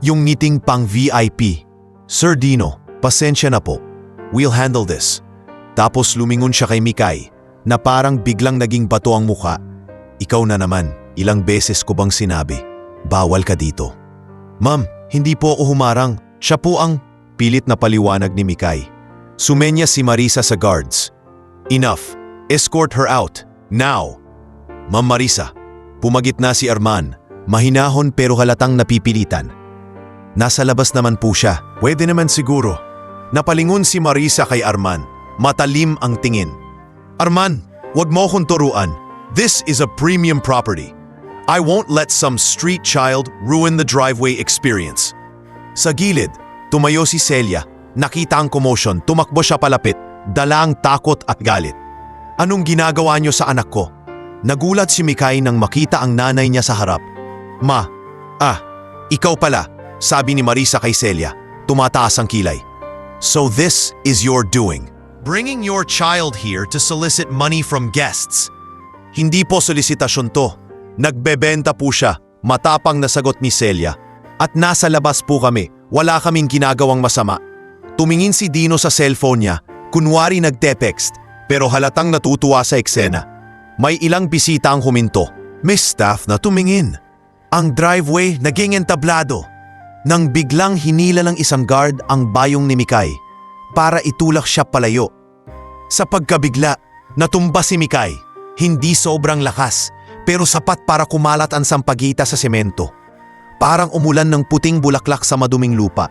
yung ngiting pang VIP. Sir Dino, pasensya na po. We'll handle this. Tapos lumingon siya kay Mikay na parang biglang naging bato ang mukha. Ikaw na naman, ilang beses ko bang sinabi, bawal ka dito. Ma'am, hindi po ako humarang. Siya po ang pilit na paliwanag ni Mikay. Sumenya si Marisa sa guards. Enough. Escort her out. Now. Ma'am Marisa, pumagit na si Arman. Mahinahon pero halatang napipilitan. Nasa labas naman po siya. Pwede naman siguro. Napalingon si Marisa kay Arman. Matalim ang tingin. Arman, wag mo akong turuan. This is a premium property. I won't let some street child ruin the driveway experience. Sa gilid, tumayo si Celia. Nakita ang commotion, tumakbo siya palapit, dala ang takot at galit. Anong ginagawa niyo sa anak ko? Nagulat si Mikay nang makita ang nanay niya sa harap. Ma, ikaw pala, sabi ni Marisa kay Celia, tumataas ang kilay. So this is your doing. Bringing your child here to solicit money from guests. Hindi po solisitasyon to. Nagbebenta po siya, matapang na sagot ni Celia. At nasa labas po kami, wala kaming ginagawang masama. Tumingin si Dino sa cellphone niya, kunwari nagte-text, pero halatang natutuwa sa eksena. May ilang bisita ang huminto. May staff na tumingin. Ang driveway naging entablado. Nang biglang hinila ng isang guard ang bayong ni Mikay para itulak siya palayo. Sa pagkabigla, natumba si Mikay. Hindi sobrang lakas, pero sapat para kumalat ang sampagita sa semento. Parang umulan ng puting bulaklak sa maduming lupa.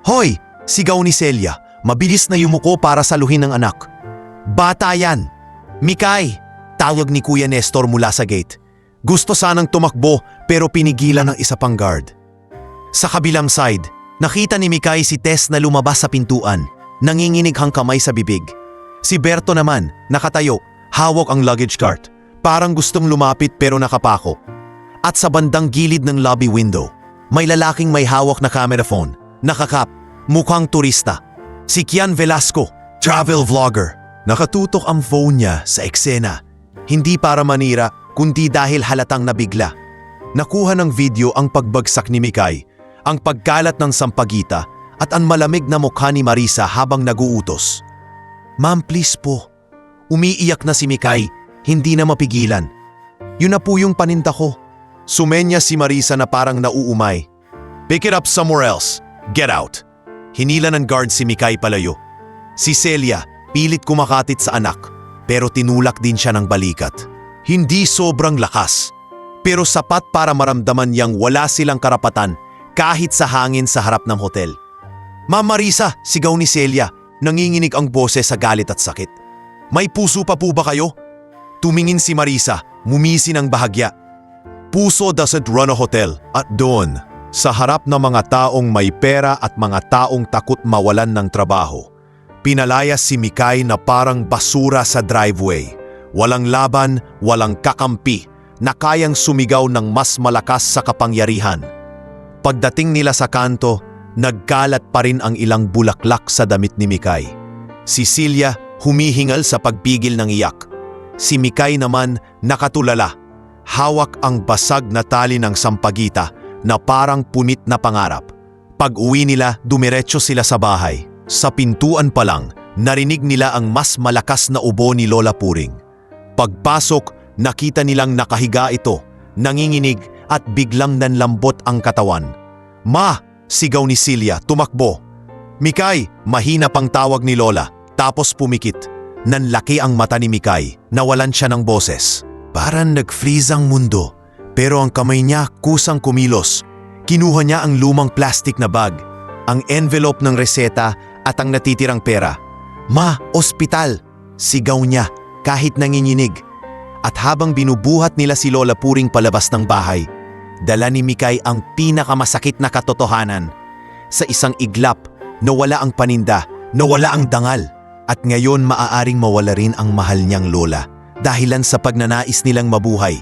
Hoy! Sigaw ni Celia, mabilis na yumuko para saluhin ng anak. Bata yan! Mikay! Tawag ni Kuya Nestor mula sa gate. Gusto sanang tumakbo pero pinigilan ng isa pang guard. Sa kabilang side, nakita ni Mikay si Tess na lumabas sa pintuan, nanginginig ang kamay sa bibig. Si Berto naman, nakatayo, hawak ang luggage cart, parang gustong lumapit pero nakapako. At sa bandang gilid ng lobby window, may lalaking may hawak na camera phone, nakakap, mukhang turista. Si Kian Velasco, travel vlogger. Nakatutok ang phone niya sa eksena. Hindi para manira, kundi dahil halatang nabigla. Nakuha ng video ang pagbagsak ni Mikay, ang pagkalat ng sampagita at ang malamig na mukha ni Marisa habang naguutos. Ma'am, please po. Umiiyak na si Mikay, hindi na mapigilan. Yun na po yung paninda ko. Sumenya si Marisa na parang nauumay. Pick it up somewhere else. Get out. Hinila ng guard si Mikay palayo. Si Celia, pilit kumakatit sa anak, pero tinulak din siya ng balikat. Hindi sobrang lakas, pero sapat para maramdaman niyang wala silang karapatan kahit sa hangin sa harap ng hotel. Ma'am Marisa, sigaw ni Celia, nanginginig ang boses sa galit at sakit. May puso pa po ba kayo? Tumingin si Marisa, mumisi ng bahagya. Puso doesn't run a hotel. At doon, sa harap ng mga taong may pera at mga taong takot mawalan ng trabaho, pinalayas si Mikay na parang basura sa driveway. Walang laban, walang kakampi, na kayang sumigaw ng mas malakas sa kapangyarihan. Pagdating nila sa kanto, nagkalat pa rin ang ilang bulaklak sa damit ni Mikay. Si Celia humihingal sa pagpigil ng iyak. Si Mikay naman nakatulala. Hawak ang basag na tali ng sampagita na parang punit na pangarap. Pag-uwi nila, dumiretso sila sa bahay. Sa pintuan pa lang, narinig nila ang mas malakas na ubo ni Lola Puring. Pagpasok, nakita nilang nakahiga ito, nanginginig at biglang nanlambot ang katawan. "Ma!" sigaw ni Celia, tumakbo. "Mikay!" mahina pang tawag ni Lola, tapos pumikit. Nanlaki ang mata ni Mikay, nawalan siya ng boses. Parang nag-freeze ang mundo, pero ang kamay niya kusang kumilos. Kinuha niya ang lumang plastic na bag, ang envelope ng reseta at ang natitirang pera. "Ma, ospital!" sigaw niya kahit nanginginig. At habang binubuhat nila si Lola Puring palabas ng bahay, dala ni Mikay ang pinakamasakit na katotohanan. Sa isang iglap, nawala ang paninda, nawala ang dangal. At ngayon maaaring mawala rin ang mahal niyang lola dahilan sa pagnanais nilang mabuhay.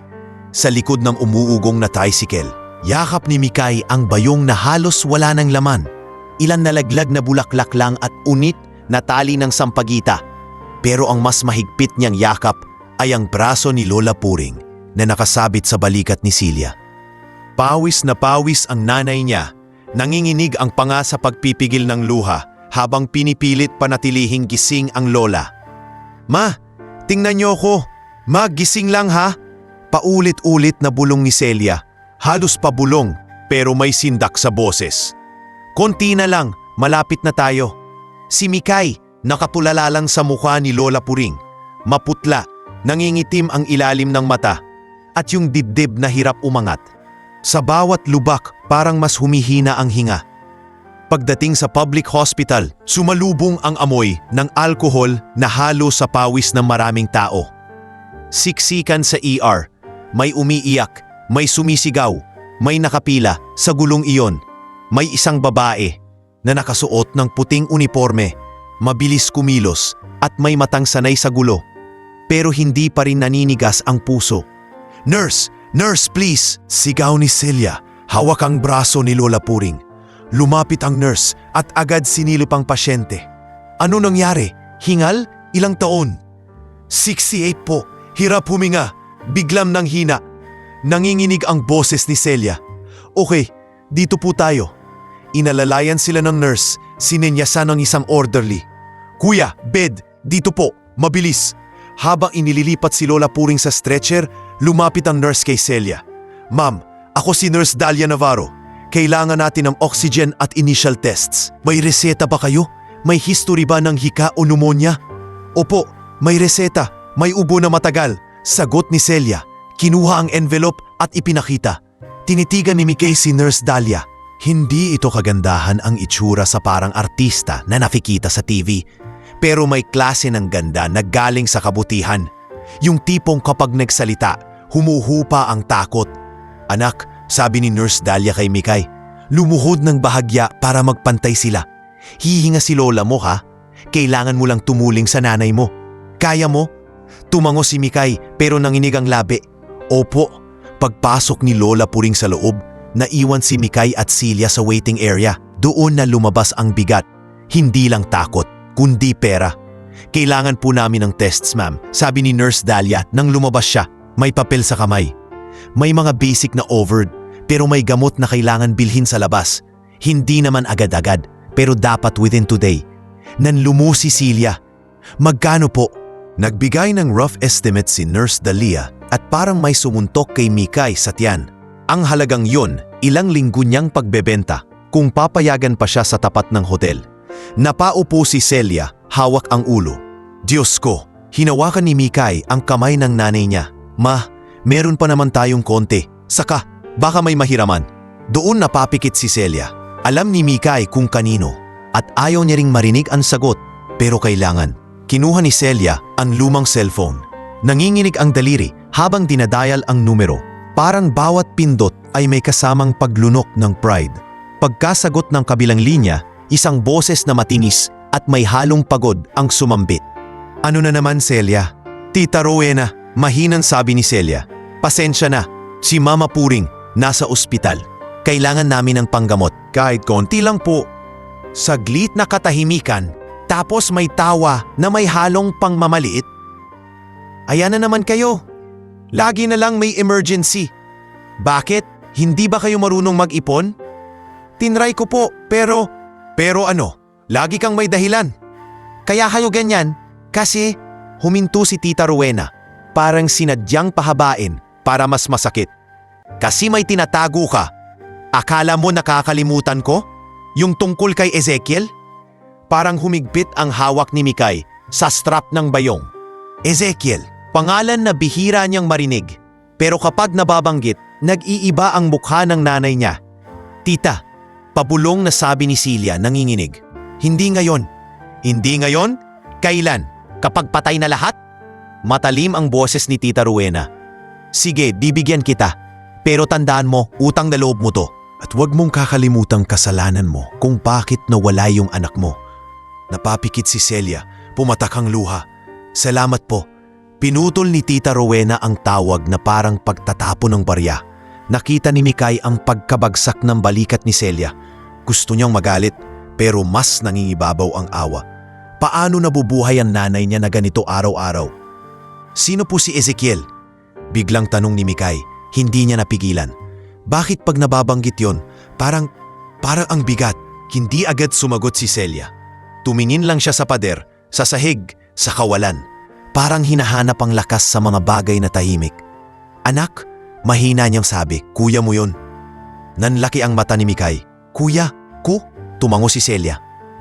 Sa likod ng umuugong na tricycle, yakap ni Mikay ang bayong na halos wala ng laman. Ilan nalaglag na bulaklak lang at unit na tali ng sampagita. Pero ang mas mahigpit niyang yakap ay ang braso ni Lola Puring na nakasabit sa balikat ni Celia. Pawis na pawis ang nanay niya. Nanginginig ang panga sa pagpipigil ng luha habang pinipilit panatilihing gising ang lola. "Ma, tingnan niyo ako. Ma, gising lang ha?" Paulit-ulit na bulong ni Celia. Halos pabulong pero may sindak sa boses. "Konti na lang, malapit na tayo." Si Mikay, nakatulala lang sa mukha ni Lola Puring. Maputla, nangingitim ang ilalim ng mata at yung dibdib na hirap umangat. Sa bawat lubak, parang mas humihina ang hinga. Pagdating sa public hospital, sumalubong ang amoy ng alkohol na halo sa pawis ng maraming tao. Siksikan sa ER, may umiiyak, may sumisigaw, may nakapila sa gulong iyon. May isang babae na nakasuot ng puting uniforme, mabilis kumilos at may matang sanay sa gulo. Pero hindi pa rin naninigas ang puso. "Nurse! Nurse, please!" sigaw ni Celia. Hawak ang braso ni Lola Puring. Lumapit ang nurse at agad sinilip ang pasyente. "Ano nangyari? Hingal? Ilang taon?" 68 po. Hirap huminga. Biglam nang hina. Nanginginig ang boses ni Celia. "Okay, dito po tayo." Inalalayan sila ng nurse. Sinenyasan ng isang orderly. "Kuya, bed, dito po, mabilis." Habang inililipat si Lola Puring sa stretcher, lumapit ang nurse kay Celia. "Ma'am, ako si Nurse Dalia Navarro. Kailangan natin ng oxygen at initial tests. May reseta ba kayo? May history ba ng hika o pneumonia?" "Opo, may reseta. May ubo na matagal." Sagot ni Celia. Kinuha ang envelope at ipinakita. Tinitigan ni Mikay si Nurse Dalia. Hindi ito kagandahan ang itsura sa parang artista na nakikita sa TV. Pero may klase ng ganda na galing sa kabutihan. Yung tipong kapag nagsalita, humuhupa ang takot. "Anak," sabi ni Nurse Dalia kay Mikay, lumuhod ng bahagya para magpantay sila. "Hihinga si lola mo ha? Kailangan mo lang tumuling sa nanay mo. Kaya mo?" Tumango si Mikay pero nanginig ang labi. "Opo." Pagpasok ni Lola Puring sa loob, naiwan si Mikay at Celia sa waiting area. Doon na lumabas ang bigat. Hindi lang takot, kundi pera. "Kailangan po namin ng tests, ma'am," sabi ni Nurse Dalia nang lumabas siya. May papel sa kamay. May mga basic na overd, pero may gamot na kailangan bilhin sa labas. Hindi naman agad-agad, pero dapat within today. Nanlumo si Celia. "Magkano po?" Nagbigay ng rough estimate si Nurse Dalia at parang may sumuntok kay Mikay sa tiyan. Ang halagang yun, ilang linggo niyang pagbebenta kung papayagan pa siya sa tapat ng hotel. Napaupo si Celia, hawak ang ulo. Diyos ko, hinawakan ni Mikay ang kamay ng nanay niya. "Ma, meron pa naman tayong konti. Saka, baka may mahiraman." Doon napapikit si Celia. Alam ni Mikay kung kanino at ayaw niya ring marinig ang sagot, pero kailangan. Kinuha ni Celia ang lumang cellphone. Nanginginig ang daliri habang dinadial ang numero. Parang bawat pindot ay may kasamang paglunok ng pride. Pagkasagot ng kabilang linya, isang boses na matinis at may halong pagod ang sumambit. "Ano na naman, Celia?" "Tita Rowena," mahinang sabi ni Celia. "Pasensya na, si Mama Puring nasa ospital. Kailangan namin ng panggamot." "Kahit konti lang po." Saglit na katahimikan, tapos may tawa na may halong pangmamaliit. "Ayan na naman kayo. Lagi na lang may emergency. Bakit? Hindi ba kayo marunong mag-ipon?" "Tinry ko po, pero..." "Pero ano? Lagi kang may dahilan." "Kaya kayo ganyan, kasi..." Huminto si Tita Rowena, parang sinadyang pahabain para mas masakit. Kasi may tinatago ka. Akala mo nakakalimutan ko? Yung tungkol kay Ezekiel? Parang humigpit ang hawak ni Mikay sa strap ng bayong. Ezekiel, pangalan na bihira niyang marinig. Pero kapag nababanggit, nag-iiba ang mukha ng nanay niya. Tita, pabulong na sabi ni Celia nanginginig. Hindi ngayon. Hindi ngayon? Kailan? Kapag patay na lahat? Matalim ang boses ni Tita Rowena. Sige, bibigyan kita. Pero tandaan mo, utang na loob mo to. At huwag mong kakalimutang kasalanan mo kung bakit nawala yung anak mo. Napapikit si Celia, pumatak ang luha. Salamat po. Pinutol ni Tita Rowena ang tawag na parang pagtatapon ng barya. Nakita ni Mikay ang pagkabagsak ng balikat ni Celia. Gusto niyang magalit, pero mas nangingibabaw ang awa. Paano nabubuhay ang nanay niya na ganito araw-araw? Sino po si Ezekiel? Biglang tanong ni Mikay, hindi niya napigilan. Bakit pag nababanggit yon, parang ang bigat? Hindi agad sumagot si Celia. Tumingin lang siya sa pader, sa sahig, sa kawalan. Parang hinahanap ang lakas sa mga bagay na tahimik. Anak, mahina niyang sabi, kuya mo yon. Nanlaki ang mata ni Mikay. Kuya? Ku? Tumango si Celia.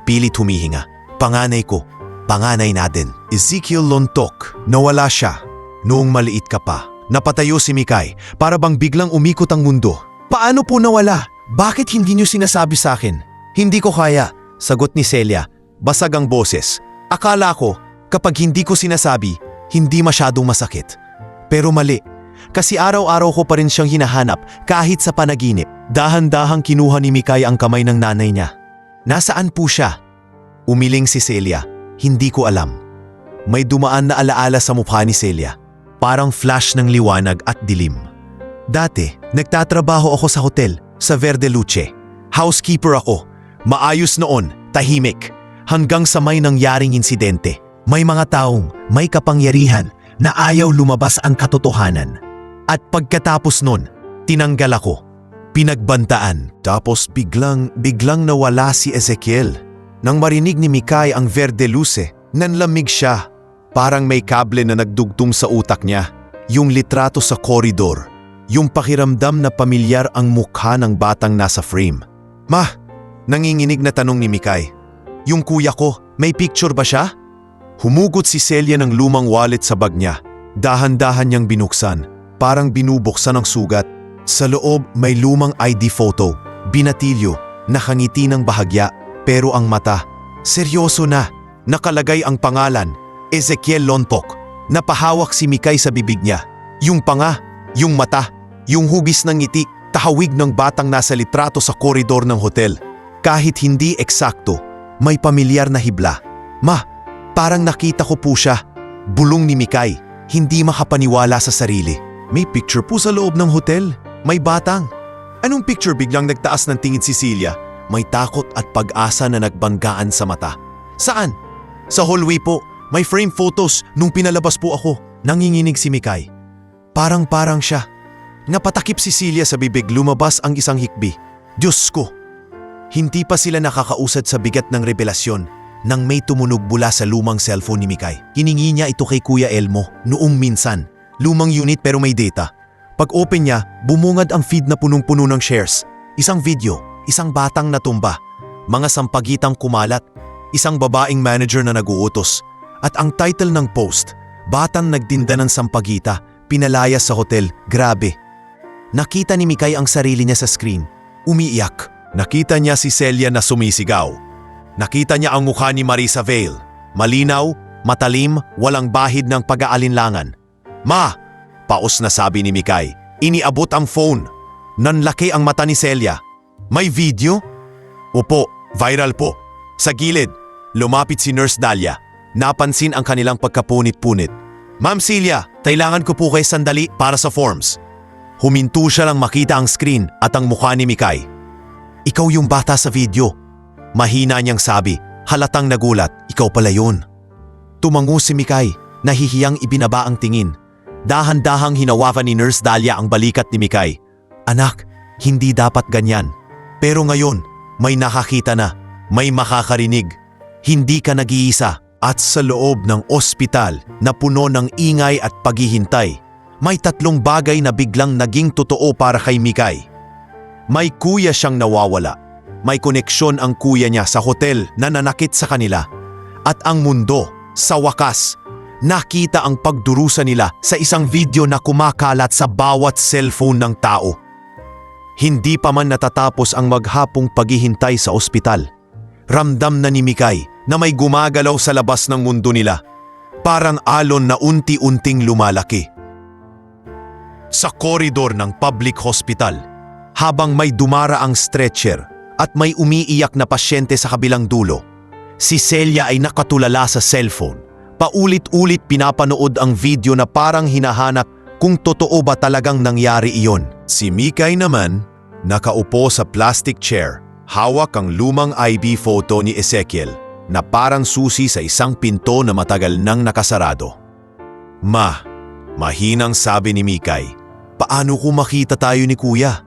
Pilit humihinga. Panganay ko. Panganay natin. Ezekiel Lontok. Nawala siya. Noong maliit ka pa. Napatayo si Mikay para bang biglang umikot ang mundo. Paano po nawala? Bakit hindi niyo sinasabi sa akin? Hindi ko kaya, sagot ni Celia. Basag ang boses. Akala ko, kapag hindi ko sinasabi, hindi masyadong masakit. Pero mali, kasi araw-araw ko pa rin siyang hinahanap kahit sa panaginip. Dahan-dahang kinuha ni Mikay ang kamay ng nanay niya. Nasaan po siya? Umiling si Celia. Hindi ko alam. May dumaan na alaala sa mukha ni Celia. Parang flash ng liwanag at dilim. Dati, nagtatrabaho ako sa hotel, sa Verde Luce. Housekeeper ako. Maayos noon, tahimik. Hanggang sa may nangyaring insidente. May mga taong may kapangyarihan na ayaw lumabas ang katotohanan. At pagkatapos nun, tinanggal ako. Pinagbantaan. Tapos biglang nawala si Ezekiel. Nang marinig ni Mikay ang Verde Luce, nanlamig siya. Parang may kable na nagdugtong sa utak niya. Yung litrato sa koridor. Yung pakiramdam na pamilyar ang mukha ng batang nasa frame. Ma, nanginginig na tanong ni Mikay. Yung kuya ko, may picture ba siya? Humugot si Celia ng lumang wallet sa bag niya. Dahan-dahan niyang binuksan. Parang binubuksan ang sugat. Sa loob may lumang ID photo. Binatilyo, nakangiti ng bahagya. Pero ang mata, seryoso na. Nakalagay ang pangalan. Ezekiel Lontok. Napahawak si Mikay sa bibig niya. Yung panga, yung mata, yung hugis ng ngiti, tahawig ng batang nasa litrato sa koridor ng hotel. Kahit hindi eksakto, may pamilyar na hibla. Ma, parang nakita ko po siya. Bulong ni Mikay, hindi makapaniwala sa sarili. May picture po sa loob ng hotel. May batang. Anong picture? Biglang nagtaas ng tingin si Celia. May takot at pag-asa na nagbanggaan sa mata. Saan? Sa hallway po. May frame photos nung pinalabas po ako. Nanginginig si Mikay. Parang siya. Napatakip si Celia sa bibig, lumabas ang isang hikbi. Diyos ko! Hindi pa sila nakakausad sa bigat ng revelasyon nang may tumunog mula sa lumang cellphone ni Mikay. Hiningi niya ito kay Kuya Elmo noong minsan. Lumang unit pero may data. Pag-open niya, bumungad ang feed na punong-puno ng shares. Isang video, isang batang natumba, mga sampagitang kumalat, isang babaeng manager na naguutos. At ang title ng post, Batang nagtinda ng sampagita, pinalayas sa hotel, grabe. Nakita ni Mikay ang sarili niya sa screen, umiiyak. Nakita niya si Celia na sumisigaw. Nakita niya ang mukha ni Marisa Vale, malinaw, matalim, walang bahid ng pag-aalinlangan. Ma! Paos na sabi ni Mikay, iniabot ang phone. Nanlaki ang mata ni Celia. May video? Opo, viral po. Sa gilid, lumapit si Nurse Dahlia. Napansin ang kanilang pagkapunit-punit. Ma'am Celia, kailangan ko po kayo sandali para sa forms. Huminto siya lang makita ang screen at ang mukha ni Mikay. Ikaw yung bata sa video. Mahina niyang sabi, halatang nagulat, ikaw pala yun. Tumango si Mikay, nahihiyang ibinaba ang tingin. Dahan-dahang hinawakan ni Nurse Dahlia ang balikat ni Mikay. Anak, hindi dapat ganyan. Pero ngayon, may nakakita na, may makakarinig. Hindi ka nag-iisa. At sa loob ng ospital na puno ng ingay at paghihintay, may 3 bagay na biglang naging totoo para kay Mikay. May kuya siyang nawawala. May koneksyon ang kuya niya sa hotel na nanakit sa kanila. At ang mundo, sa wakas, nakita ang pagdurusa nila sa isang video na kumakalat sa bawat cellphone ng tao. Hindi pa man natatapos ang maghapong paghihintay sa ospital. Ramdam na ni Mikay na may gumagalaw sa labas ng mundo nila. Parang alon na unti-unting lumalaki. Sa koridor ng public hospital, habang may dumara ang stretcher at may umiiyak na pasyente sa kabilang dulo, si Celia ay nakatulala sa cellphone. Paulit-ulit pinapanood ang video na parang hinahanap kung totoo ba talagang nangyari iyon. Si Mikay naman, nakaupo sa plastic chair, hawak ang lumang IB photo ni Ezekiel na parang susi sa isang pinto na matagal nang nakasarado. Mahinang sabi ni Mikay, paano kung makita tayo ni Kuya?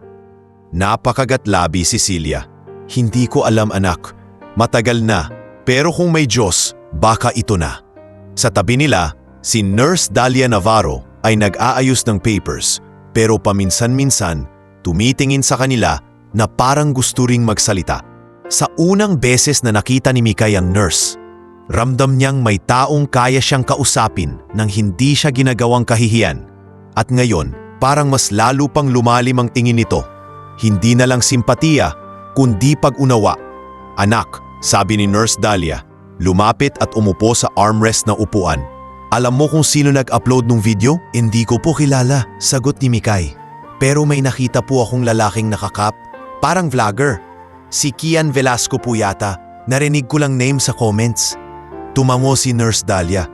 Napakagatlabi si Celia. Hindi ko alam anak, matagal na, pero kung may Diyos, baka ito na. Sa tabi nila, si Nurse Dalia Navarro ay nag-aayos ng papers pero paminsan-minsan tumitingin sa kanila na parang gusto ring magsalita. Sa unang beses na nakita ni Mikay ang nurse, ramdam niyang may taong kaya siyang kausapin nang hindi siya ginagawang kahihiyan. At ngayon, parang mas lalo pang lumalim ang tingin nito. Hindi na lang simpatiya, kundi pag-unawa. Anak, sabi ni Nurse Dalia, lumapit at umupo sa armrest ng upuan. Alam mo kung sino nag-upload ng video? Hindi ko po kilala, sagot ni Mikay. Pero may nakita po akong lalaking nakakap, parang vlogger. Si Kian Velasco po yata, narinig ko lang name sa comments. Tumango si Nurse Dalia.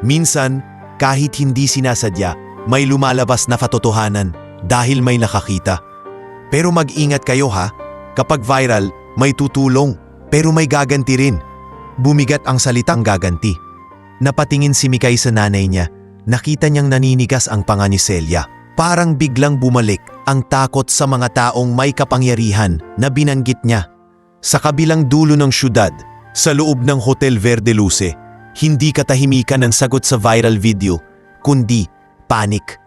Minsan, kahit hindi sinasadya, may lumalabas na katotohanan dahil may nakakita. Pero mag-ingat kayo ha, kapag viral, may tutulong, pero may gaganti rin. Bumigat ang salitang gaganti. Napatingin si Mikay sa nanay niya. Nakita niyang naninigas ang panga ni Celia. Parang biglang bumalik ang takot sa mga taong may kapangyarihan na binanggit niya. Sa kabilang dulo ng syudad, sa loob ng Hotel Verde Luce, hindi katahimikan ang sagot sa viral video, kundi panic.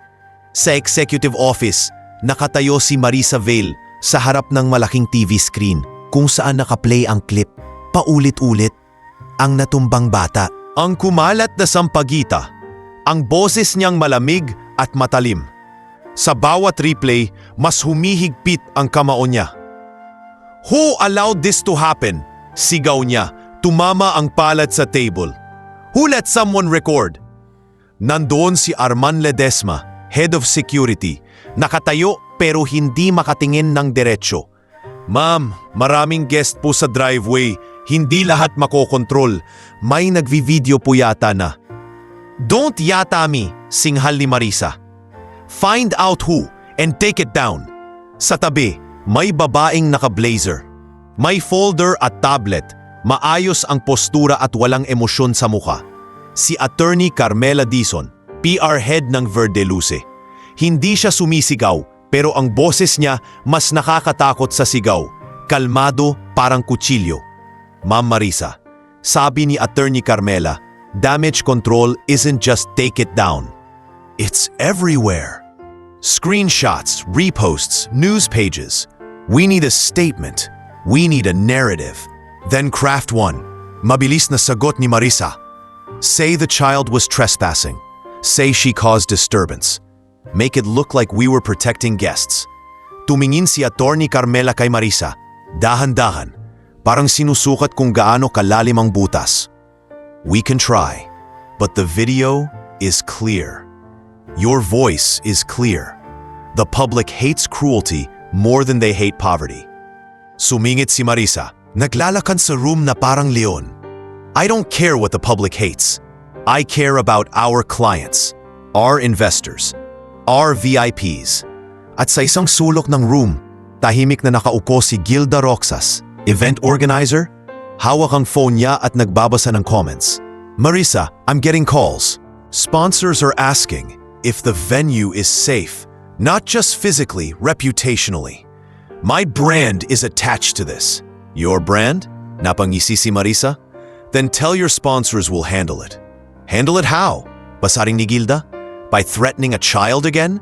Sa executive office, nakatayo si Marisa Vale sa harap ng malaking TV screen kung saan nakaplay ang clip. Paulit-ulit. Ang natumbang bata. Ang kumalat na sampagita. Ang boses niyang malamig at matalim. Sa bawat replay, mas humihigpit ang kamao niya. Who allowed this to happen? Sigaw niya. Tumama ang palad sa table. Who let someone record? Nandoon si Arman Ledesma, head of security. Nakatayo pero hindi makatingin ng diretsyo. Ma'am, maraming guest po sa driveway. Hindi lahat makokontrol. May nagvi-video po yata na. Don't yata me, singhal ni Marisa. Find out who and take it down. Sa tabi, may babaeng naka-blazer. May folder at tablet. Maayos ang postura at walang emosyon sa mukha. Si Attorney Carmela Dizon, PR head ng Verde Luce. Hindi siya sumisigaw pero ang boses niya mas nakakatakot sa sigaw. Kalmado, parang kutsilyo. Ma'am Marisa, sabi ni Attorney Carmela, damage control isn't just take it down. It's everywhere. Screenshots, reposts, news pages. We need a statement. We need a narrative. Then craft one. Mabilis na sagot ni Marisa. Say the child was trespassing. Say she caused disturbance. Make it look like we were protecting guests. Tumingin si Attorney Carmela kay Marisa. Dahan-dahan. Parang sinusukat kung gaano kalalim ang butas. We can try, but the video is clear. Your voice is clear. The public hates cruelty more than they hate poverty. Sumingit si Marisa, naglalakad sa room na parang leon. I don't care what the public hates. I care about our clients, our investors, our VIPs. At sa isang sulok ng room, tahimik na nakaupo si Gilda Roxas, event organizer. Hawak ang phone niya at nagbabasa ng comments. Marisa, I'm getting calls. Sponsors are asking if the venue is safe, not just physically, reputationally. My brand is attached to this. Your brand? Napangisi si Marisa? Then tell your sponsors we'll handle it. Handle it how? Basaring ni Gilda? By threatening a child again?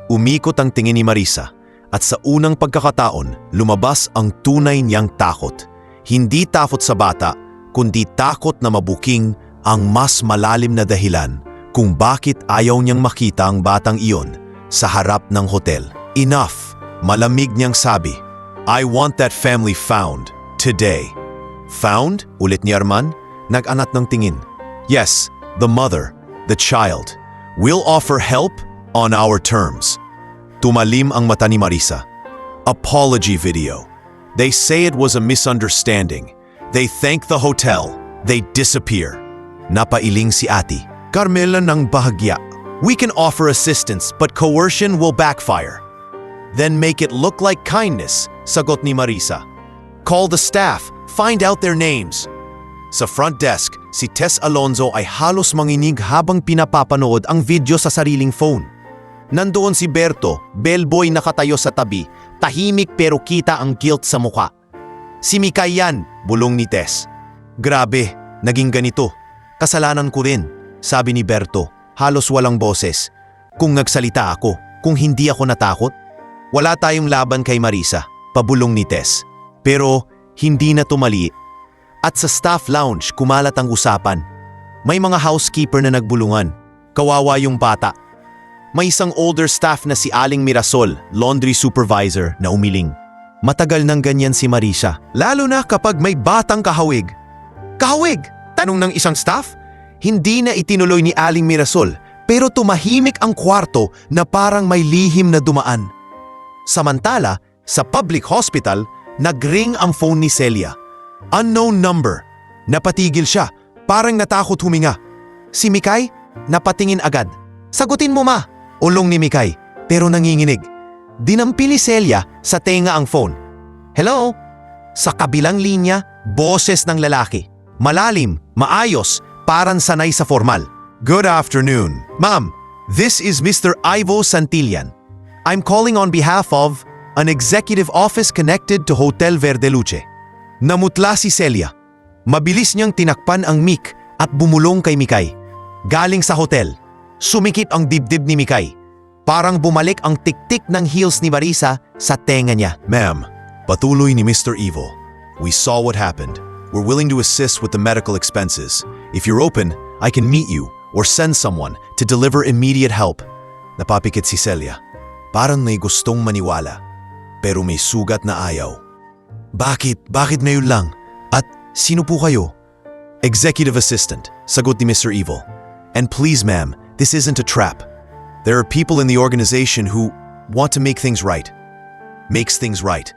Umikot ang tingin ni Marisa at sa unang pagkakataon, lumabas ang tunay niyang takot. Hindi takot sa bata, kundi takot na mabuking ang mas malalim na dahilan kung bakit ayaw niyang makita ang batang iyon sa harap ng hotel. Enough! Malamig niyang sabi, I want that family found today. Found? Ulit ni Arman, nag-anat ng tingin. Yes, the mother, the child. We'll offer help on our terms. Tumalim ang mata ni Marisa. Apology video. They say it was a misunderstanding. They thank the hotel. They disappear. Napailing si Ate. Carmela ng bahagya. We can offer assistance but coercion will backfire. Then make it look like kindness, sagot ni Marisa. Call the staff, find out their names. Sa front desk, si Tess Alonzo ay halos manginig habang pinapapanood ang video sa sariling phone. Nandoon si Berto, bellboy nakatayo sa tabi, tahimik pero kita ang guilt sa mukha. Si Mikay yan, bulong ni Tess. Grabe, naging ganito. Kasalanan ko rin, sabi ni Berto, halos walang boses. Kung nagsalita ako, kung hindi ako natakot, wala tayong laban kay Marisa, pabulong ni Tess. Pero hindi na tumali. At sa staff lounge, kumalat ang usapan. May mga housekeeper na nagbulungan. Kawawa yung bata. May isang older staff na si Aling Mirasol, laundry supervisor, na umiling. Matagal nang ganyan si Marisa, lalo na kapag may batang kahawig. Kahawig? Tanong ng isang staff? Hindi na itinuloy ni Aling Mirasol, pero tumahimik ang kwarto na parang may lihim na dumaan. Samantala, sa public hospital, nagring ang phone ni Celia. Unknown number. Napatigil siya, parang natakot huminga. Si Mikay, napatingin agad. Sagutin mo ma, ulong ni Mikay, pero nanginginig. Dinampi ni Celia sa tenga ang phone. Hello? Sa kabilang linya, boses ng lalaki. Malalim, maayos, parang sanay sa formal. Good afternoon. Ma'am, this is Mr. Ivo Santillan. I'm calling on behalf of an executive office connected to Hotel Verdeluce. Namutla si Celia. Mabilis niyang tinakpan ang mic at bumulong kay Mikay. Galing sa hotel. Sumikip ang dibdib ni Mikay. Parang bumalik ang tiktik ng heels ni Marisa sa tenga niya. Ma'am, patuloy ni Mr. Ivo. We saw what happened. We're willing to assist with the medical expenses. If you're open, I can meet you or send someone to deliver immediate help. Napapikit si Celia. Parang may gustong maniwala, pero may sugat na ayaw. Bakit? Bakit ngayon lang? At sino po kayo? Executive assistant, sagot ni Mr. Evil. And please ma'am, this isn't a trap. There are people in the organization who want to make things right. Makes things right.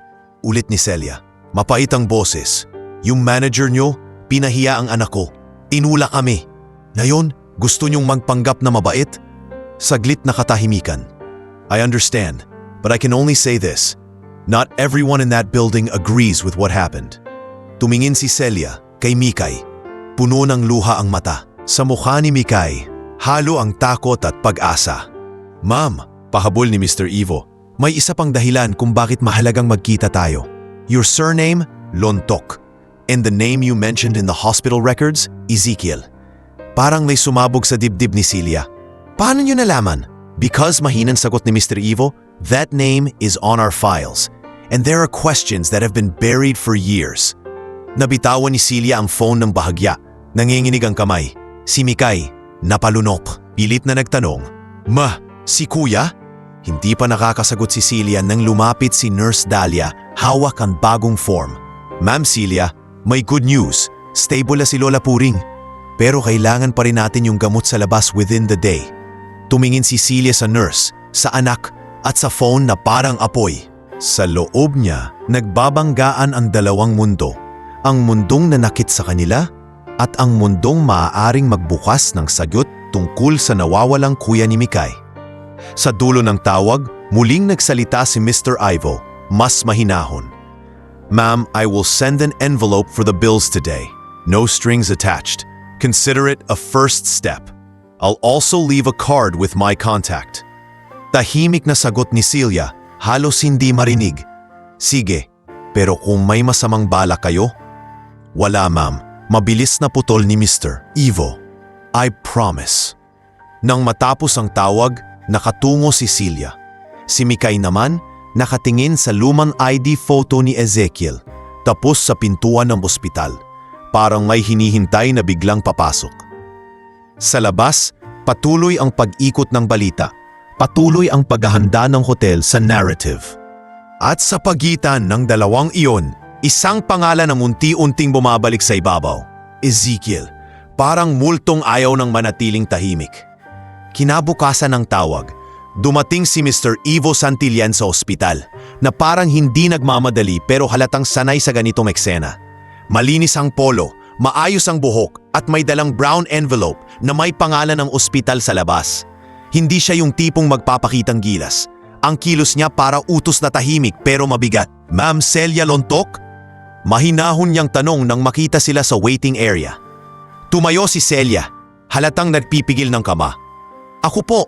Ulit ni Celia. Mapait ang boses. Yung manager nyo, pinahiya ang anak ko. Inula kami. Ngayon, gusto nyong magpanggap na mabait? Saglit na katahimikan. I understand, but I can only say this. Not everyone in that building agrees with what happened. Tumingin si Celia kay Mikay. Puno ng luha ang mata. Sa mukha ni Mikay, halo ang takot at pag-asa. Ma'am, pahabol ni Mr. Ivo, may isa pang dahilan kung bakit mahalagang magkita tayo. Your surname, Lontok. And the name you mentioned in the hospital records, Ezekiel. Parang may sumabog sa dibdib ni Celia. Paano niyo nalaman? Because mahinang sagot ni Mr. Ivo, that name is on our files. And there are questions that have been buried for years. Nabitawan ni Celia ang phone ng bahagya. Nanginginig ang kamay. Si Mikay, napalunok. Pilit na nagtanong, Ma, si Kuya? Hindi pa nakakasagot si Celia nang lumapit si Nurse Dahlia, hawak ang bagong form. Ma'am Celia, may good news. Stable na si Lola Puring. Pero kailangan pa rin natin yung gamot sa labas within the day. Tumingin si Celia sa nurse, sa anak, at sa phone na parang apoy. Sa loob niya, nagbabanggaan ang dalawang mundo. Ang mundong nanakit sa kanila at ang mundong maaaring magbukas ng sagot tungkol sa nawawalang kuya ni Mikay. Sa dulo ng tawag, muling nagsalita si Mr. Ivo, mas mahinahon. Ma'am, I will send an envelope for the bills today. No strings attached. Consider it a first step. I'll also leave a card with my contact. Tahimik na sagot ni Celia, halos hindi marinig. Sige, pero kung may masamang balak kayo? Wala ma'am, mabilis na putol ni Mr. Ivo. I promise. Nang matapos ang tawag, nakatungo si Celia. Si Mikay naman, nakatingin sa lumang ID photo ni Ezekiel, tapos sa pintuan ng ospital. Parang may hinihintay na biglang papasok. Sa labas, patuloy ang pag-ikot ng balita. Patuloy ang paghahanda ng hotel sa narrative. At sa pagitan ng dalawang iyon, isang pangalan ang unti-unting bumabalik sa ibabaw. Ezekiel, parang multong ayaw ng manatiling tahimik. Kinabukasan ng tawag, dumating si Mr. Ivo Santillan sa ospital na parang hindi nagmamadali pero halatang sanay sa ganitong eksena. Malinis ang polo, maayos ang buhok at may dalang brown envelope na may pangalan ng ospital sa labas. Hindi siya yung tipong magpapakitang gilas. Ang kilos niya para utos na tahimik pero mabigat. Ma'am Celia Lontok? Mahinahon niyang tanong nang makita sila sa waiting area. Tumayo si Celia, halatang nagpipigil ng kama. Ako po.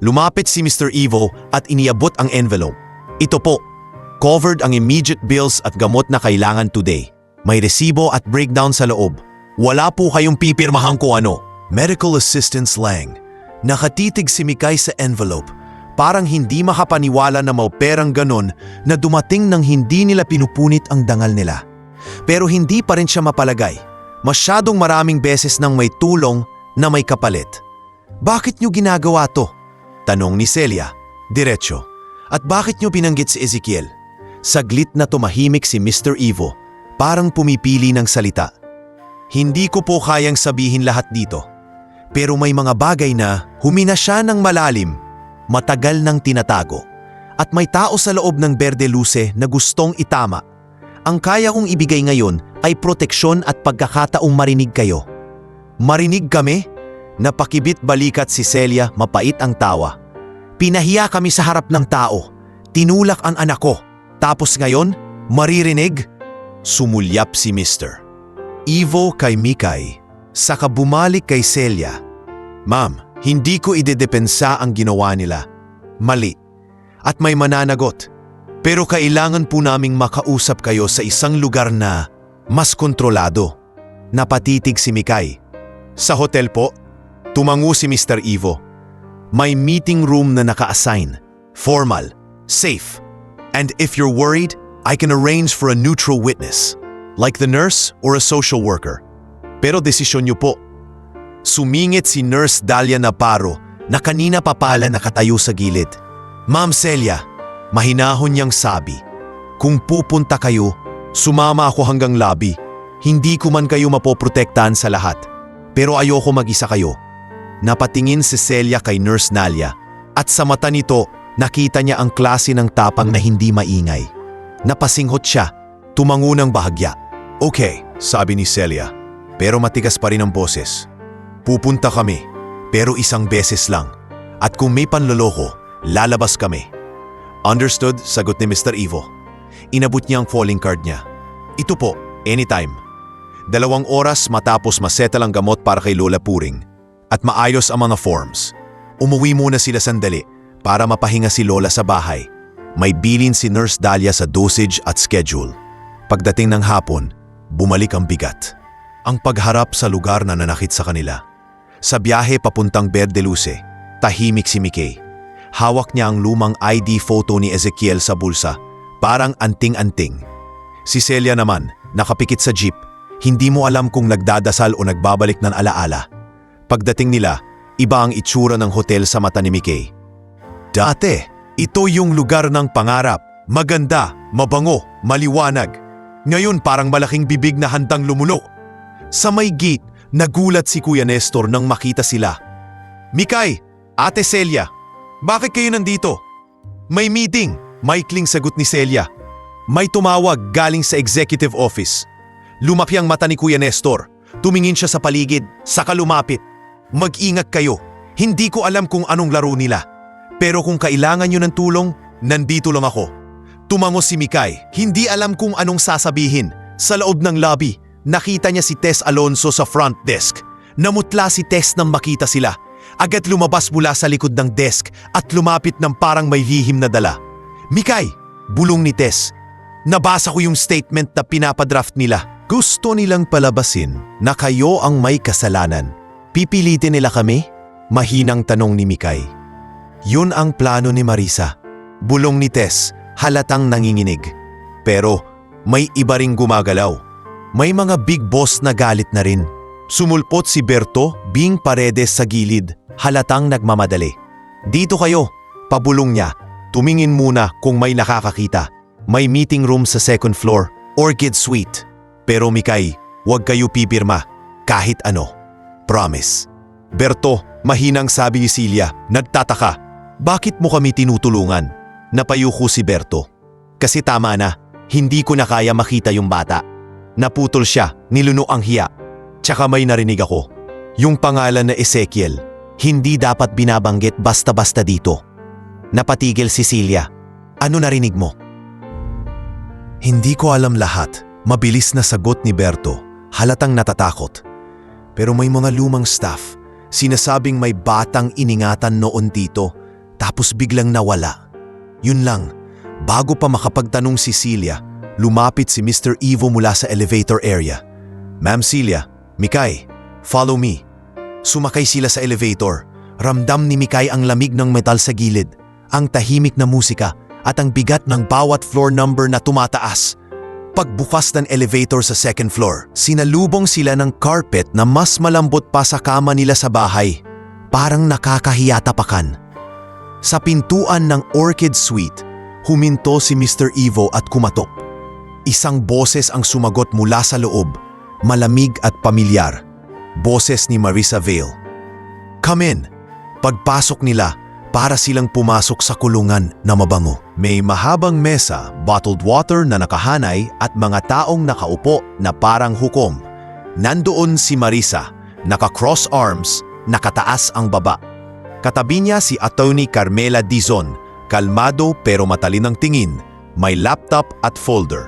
Lumapit si Mr. Ivo at iniabot ang envelope. Ito po, covered ang immediate bills at gamot na kailangan today. May resibo at breakdown sa loob. Wala po kayong pipirmahan ko ano. Medical assistance lang. Nakatitig si Mikay sa envelope. Parang hindi makapaniwala na mauperang ganon na dumating nang hindi nila pinupunit ang dangal nila. Pero hindi pa rin siya mapalagay. Masyadong maraming beses nang may tulong na may kapalit. Bakit niyo ginagawa to? Tanong ni Celia, diretso. At bakit niyo binanggit si Ezekiel? Saglit na tumahimik si Mr. Ivo, parang pumipili ng salita. Hindi ko po kayang sabihin lahat dito. Pero may mga bagay na humina siya ng malalim, matagal nang tinatago. At may tao sa loob ng Verde Luce na gustong itama. Ang kaya kong ibigay ngayon ay proteksyon at pagkakataong marinig kayo. Marinig kami? Napakibit balikat si Celia, mapait ang tawa. Pinahiya kami sa harap ng tao. Tinulak ang anak ko. Tapos ngayon, maririnig? Sumulyap si Mr. Ivo kay Mikay, saka bumalik kay Celia. Ma'am, hindi ko idedepensa ang ginawa nila. Mali. At may mananagot. Pero kailangan po naming makausap kayo sa isang lugar na mas kontrolado. Napatitig si Mikay. Sa hotel po? Tumango si Mr. Ivo. May meeting room na naka-assign. Formal. Safe. And if you're worried, I can arrange for a neutral witness. Like the nurse or a social worker. Pero desisyon niyo po. Sumingit si Nurse Dalia Naparo na kanina pa pala nakatayo sa gilid. Ma'am Celia, mahinahon niyang sabi. Kung pupunta kayo, sumama ako hanggang lobby. Hindi ko man kayo mapoprotektahan sa lahat. Pero ayoko mag-isa kayo. Napatingin si Celia kay Nurse Nalia at sa mata nito nakita niya ang klase ng tapang na hindi maingay. Napasinghot siya, tumango ng bahagya. Okay, sabi ni Celia, pero matigas pa rin ang boses. Pupunta kami, pero isang beses lang. At kung may panloloko, lalabas kami. Understood, sagot ni Mr. Ivo. Inabot niya ang calling card niya. Ito po, anytime. 2 oras matapos masettle ang gamot para kay Lola Puring. At maayos ang mga forms. Umuwi muna sila sandali para mapahinga si Lola sa bahay. May bilin si Nurse Dalia sa dosage at schedule. Pagdating ng hapon, bumalik ang bigat. Ang pagharap sa lugar na nanakit sa kanila. Sa biyahe papuntang Verde Luce, tahimik si Mikay. Hawak niya ang lumang ID photo ni Ezekiel sa bulsa, parang anting-anting. Si Celia naman, nakapikit sa jeep, hindi mo alam kung nagdadasal o nagbabalik ng alaala. Pagdating nila, iba ang itsura ng hotel sa mata ni Mikay. Dati, ito yung lugar ng pangarap. Maganda, mabango, maliwanag. Ngayon parang malaking bibig na handang lumulo. Sa may gate, nagulat si Kuya Nestor nang makita sila. Mikay, Ate Celia, bakit kayo nandito? May meeting, maikling sagot ni Celia. May tumawag galing sa executive office. Lumaki ang mata ni Kuya Nestor. Tumingin siya sa paligid, saka lumapit. Mag-ingat kayo. Hindi ko alam kung anong laro nila. Pero kung kailangan nyo ng tulong, nandito lang ako. Tumango si Mikay. Hindi alam kung anong sasabihin. Sa loob ng lobby, nakita niya si Tess Alonso sa front desk. Namutla si Tess nang makita sila. Agad lumabas mula sa likod ng desk at lumapit ng parang may lihim na dala. Mikay, bulong ni Tess. Nabasa ko yung statement na pinapadraft nila. Gusto nilang palabasin na kayo ang may kasalanan. Pipilitin nila kami? Mahinang tanong ni Mikay. Yun ang plano ni Marisa. Bulong ni Tess, halatang nanginginig. Pero may iba ring gumagalaw. May mga big boss na galit na rin. Sumulpot si Berto, Bing Paredes sa gilid, halatang nagmamadali. Dito kayo, pabulong niya. Tumingin muna kung may nakakakita. May meeting room sa second floor, Orchid Suite. Pero Mikay, huwag kayo pipirma. Kahit ano. Promise. Berto, mahinang sabi ni Celia, nagtataka. Bakit mo kami tinutulungan? Napayuko si Berto. Kasi tama na, hindi ko na kaya makita yung bata. Naputol siya, niluno ang hiya. Tsaka may narinig ako. Yung pangalan na Ezekiel, hindi dapat binabanggit basta-basta dito. Napatigil si Celia. Ano narinig mo? Hindi ko alam lahat. Mabilis na sagot ni Berto, halatang natatakot. Pero may mga lumang staff, sinasabing may batang iningatan noon dito, tapos biglang nawala. Yun lang, bago pa makapagtanong si Celia, lumapit si Mr. Evo mula sa elevator area. Ma'am Celia, Mikay, follow me. Sumakay sila sa elevator. Ramdam ni Mikay ang lamig ng metal sa gilid, ang tahimik na musika at ang bigat ng bawat floor number na tumataas. Pagbukas ng elevator sa second floor, sinalubong sila ng carpet na mas malambot pa sa kama nila sa bahay. Parang nakakahiya tapakan. Sa pintuan ng Orchid Suite, huminto si Mr. Evo at kumatok. Isang boses ang sumagot mula sa loob, malamig at pamilyar. Boses ni Marisa Vale. Come in. Pagpasok nila, para silang pumasok sa kulungan na mabango. May mahabang mesa, bottled water na nakahanay at mga taong nakaupo na parang hukom. Nandoon si Marisa, naka-cross arms, nakataas ang baba. Katabi niya si Atty. Carmela Dizon, kalmado pero matalinang tingin, may laptop at folder.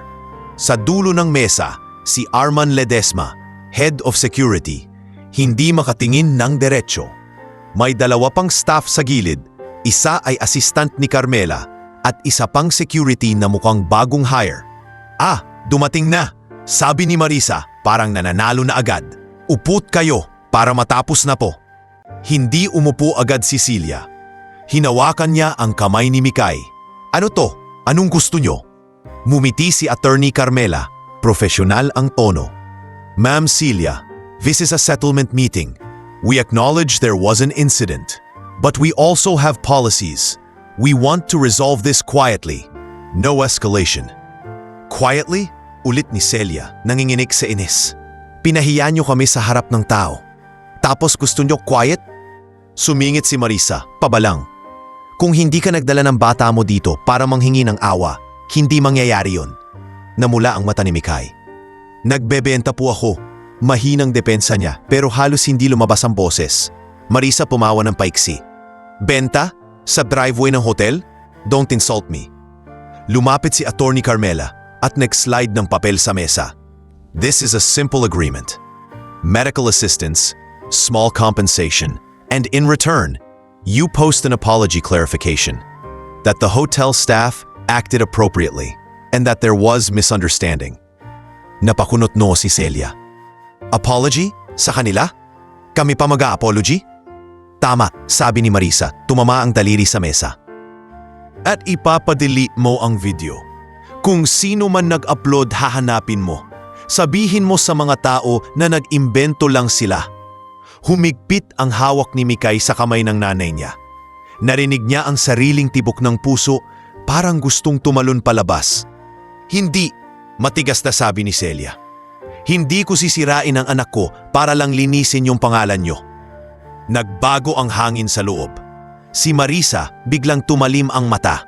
Sa dulo ng mesa, si Arman Ledesma, Head of Security, hindi makatingin ng diretsyo. May dalawa pang staff sa gilid, isa ay assistant ni Carmela at isa pang security na mukhang bagong hire. Ah, dumating na, sabi ni Marisa, parang nananalo na agad. Uput kayo para matapos na po. Hindi umupo agad si Celia. Hinawakan niya ang kamay ni Mikay. Ano to? Anong gusto nyo? Mumiti si Atty. Carmela, profesional ang tono. Ma'am Celia, this is a settlement meeting. We acknowledge there was an incident, but we also have policies. We want to resolve this quietly. No escalation. Quietly? Ulit ni Celia, nanginginig sa inis. Pinahiya niyo kami sa harap ng tao. Tapos gusto niyo quiet? Sumingit si Marisa, pabalang. Kung hindi ka nagdala ng bata mo dito para manghingi ng awa, hindi mangyayari yon. Namula ang mata ni Mikay. Nagbebenta po ako. Mahinang depensa niya pero halos hindi lumabas ang boses. Marisa pumawa ng paiksi. Benta? Sa driveway ng hotel? Don't insult me. Lumapit si Atty. Carmela at nag-slide ng papel sa mesa. This is a simple agreement. Medical assistance, small compensation, and in return, you post an apology clarification that the hotel staff acted appropriately and that there was misunderstanding. Napakunot no si Celia. Apology? Sa kanila? Kami pa mag-a-apology? Tama, sabi ni Marisa, tumama ang daliri sa mesa. At ipapadelete mo ang video. Kung sino man nag-upload hahanapin mo. Sabihin mo sa mga tao na nag-imbento lang sila. Humigpit ang hawak ni Mikay sa kamay ng nanay niya. Narinig niya ang sariling tibok ng puso, parang gustong tumalon palabas. Hindi, matigas na sabi ni Celia. Hindi ko sisirain ang anak ko para lang linisin yung pangalan nyo. Nagbago ang hangin sa loob. Si Marisa biglang tumalim ang mata.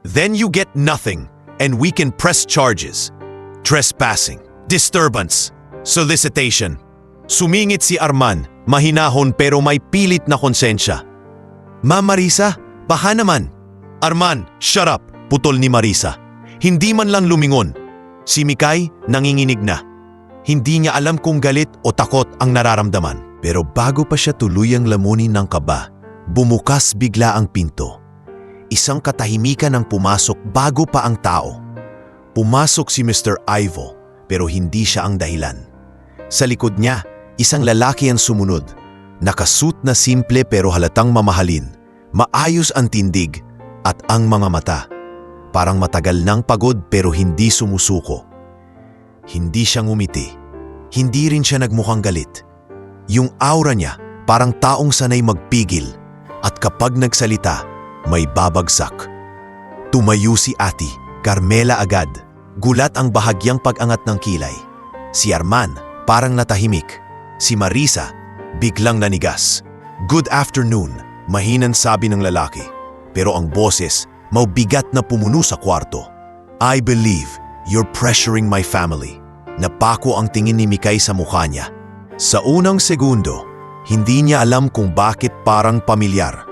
Then you get nothing and we can press charges. Trespassing, disturbance, solicitation. Sumingit si Arman, mahinahon pero may pilit na konsensya. Ma'am Marisa, baka naman. Arman, shut up, putol ni Marisa. Hindi man lang lumingon. Si Mikay nanginginig na. Hindi niya alam kung galit o takot ang nararamdaman. Pero bago pa siya tuluyang lamunin ng kaba, bumukas bigla ang pinto. Isang katahimikan ang pumasok bago pa ang tao. Pumasok si Mr. Ivo pero hindi siya ang dahilan. Sa likod niya, isang lalaki ang sumunod. Nakasuit na simple pero halatang mamahalin. Maayos ang tindig at ang mga mata. Parang matagal nang pagod pero hindi sumusuko. Hindi siya ngumiti. Hindi rin siya nagmukhang galit. Yung aura niya parang taong sanay magpigil at kapag nagsalita, may babagsak. Tumayo si Ate Carmela agad. Gulat ang bahagyang pag-angat ng kilay. Si Arman parang natahimik. Si Marisa biglang nanigas. "Good afternoon," mahinang sabi ng lalaki. Pero ang boses maubigat na pumuno sa kwarto. "I believe you're pressuring my family." Napako ang tingin ni Mikay sa mukha niya. Sa unang segundo, hindi niya alam kung bakit parang pamilyar.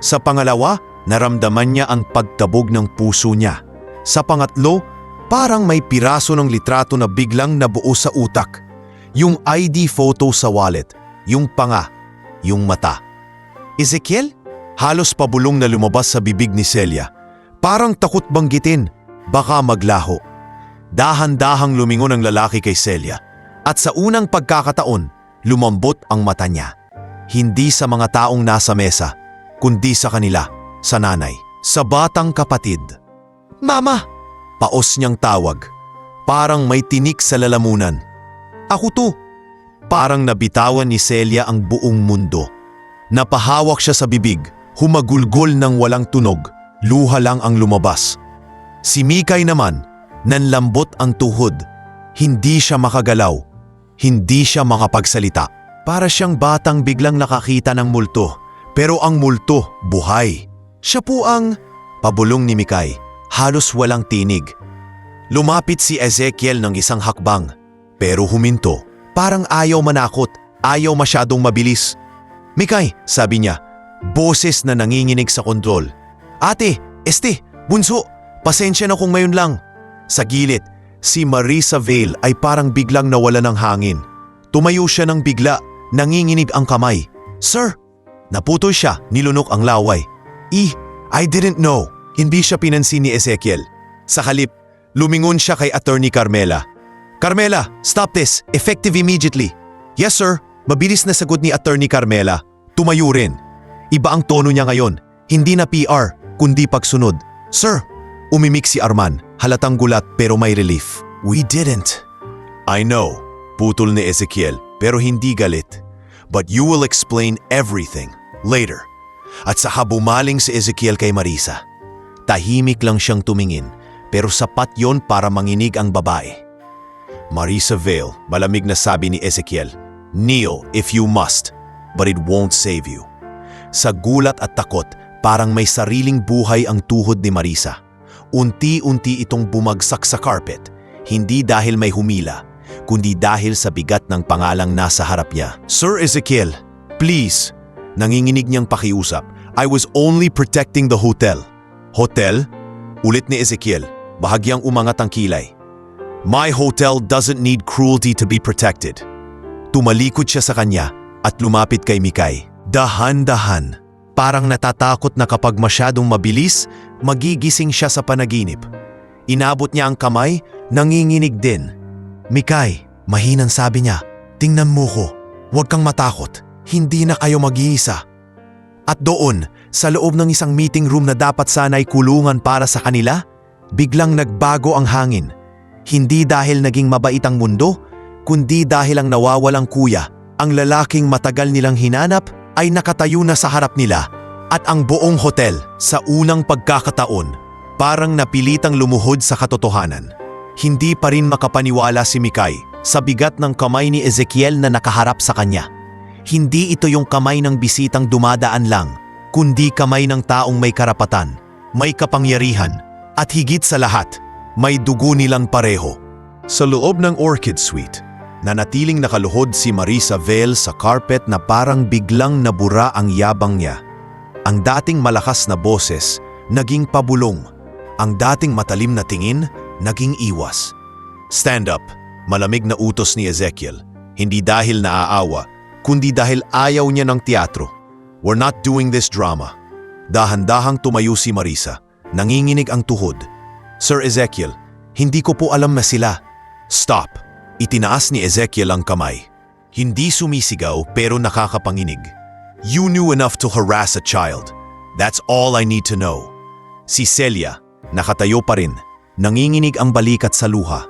Sa pangalawa, naramdaman niya ang pagtabog ng puso niya. Sa pangatlo, parang may piraso ng litrato na biglang nabuo sa utak. Yung ID photo sa wallet, yung panga, yung mata. "Ezekiel?" Halos pabulong na lumabas sa bibig ni Celia. Parang takot banggitin, baka maglaho. Dahan-dahang lumingon ang lalaki kay Celia. At sa unang pagkakataon, lumambot ang mata niya. Hindi sa mga taong nasa mesa, kundi sa kanila, sa nanay, sa batang kapatid. "Mama!" Paos niyang tawag. Parang may tinik sa lalamunan. "Ako to!" Parang nabitawan ni Celia ang buong mundo. Napahawak siya sa bibig, humagulgol ng walang tunog, luha lang ang lumabas. Si Mikay naman, nanlambot ang tuhod. Hindi siya makagalaw. Hindi siya makapagsalita. Para siyang batang biglang nakakita ng multo. Pero ang multo, buhay. Siya po ang... Pabulong ni Mikay, halos walang tinig. Lumapit si Ezekiel ng isang hakbang. Pero huminto. Parang ayaw manakot, ayaw masyadong mabilis. "Mikay," sabi niya, boses na nanginginig sa kontrol. "Ate, bunso, pasensya na kung ngayon lang." Sa gilid, si Marisa Vale ay parang biglang nawala ng hangin. Tumayo siya ng bigla, nanginginig ang kamay. "Sir!" Naputol siya, nilunok ang laway. I didn't know." Hindi siya pinansin ni Ezekiel. Sa halip, lumingon siya kay Attorney Carmela. "Carmela, stop this, effective immediately." "Yes sir," mabilis na sagot ni Attorney Carmela. Tumayo rin. Iba ang tono niya ngayon, hindi na PR, kundi pagsunod. "Sir!" Umimik si Arman, halatang gulat pero may relief. "We didn't." "I know," putol ni Ezekiel, pero hindi galit. "But you will explain everything later." At saka bumaling si Ezekiel kay Marisa. Tahimik lang siyang tumingin, pero sapat yon para manginig ang babae. "Marisa Vale," malamig na sabi ni Ezekiel, "kneel if you must, but it won't save you." Sa gulat at takot, parang may sariling buhay ang tuhod ni Marisa. Unti-unti itong bumagsak sa carpet, hindi dahil may humila, kundi dahil sa bigat ng pangalang nasa harap niya. "Sir Ezekiel, please." Nanginginig niyang pakiusap. "I was only protecting the hotel." "Hotel?" Ulit ni Ezekiel, bahagyang umangat ang kilay. "My hotel doesn't need cruelty to be protected." Tumalikod siya sa kanya at lumapit kay Mikay. Dahan-dahan, parang natatakot na kapag masyadong mabilis, magigising siya sa panaginip. Inabot niya ang kamay, nanginginig din. "Mikay," mahinang sabi niya, "tingnan mo ko. Huwag kang matakot. Hindi na kayo mag-iisa." At doon, sa loob ng isang meeting room na dapat sana'y kulungan para sa kanila, biglang nagbago ang hangin. Hindi dahil naging mabait ang mundo, kundi dahil ang nawawalang kuya, ang lalaking matagal nilang hinanap, ay nakatayo na sa harap nila. At ang buong hotel, sa unang pagkakataon, parang napilitang lumuhod sa katotohanan. Hindi pa rin makapaniwala si Mikay sa bigat ng kamay ni Ezekiel na nakaharap sa kanya. Hindi ito yung kamay ng bisitang dumadaan lang, kundi kamay ng taong may karapatan, may kapangyarihan, at higit sa lahat, may dugo nilang pareho. Sa loob ng Orchid Suite, nanatiling nakaluhod si Marisa Vale sa carpet na parang biglang nabura ang yabang niya. Ang dating malakas na boses, naging pabulong. Ang dating matalim na tingin, naging iwas. "Stand up," malamig na utos ni Ezekiel. Hindi dahil naaawa, kundi dahil ayaw niya ng teatro. "We're not doing this drama." Dahan-dahang tumayo si Marisa. Nanginginig ang tuhod. "Sir Ezekiel, hindi ko po alam na sila." "Stop." Itinaas ni Ezekiel ang kamay. Hindi sumisigaw pero nakakapanginig. You knew enough to harass a child. That's all I need to know. Si Celia, nakatayo pa rin. Nanginginig ang balikat sa luha.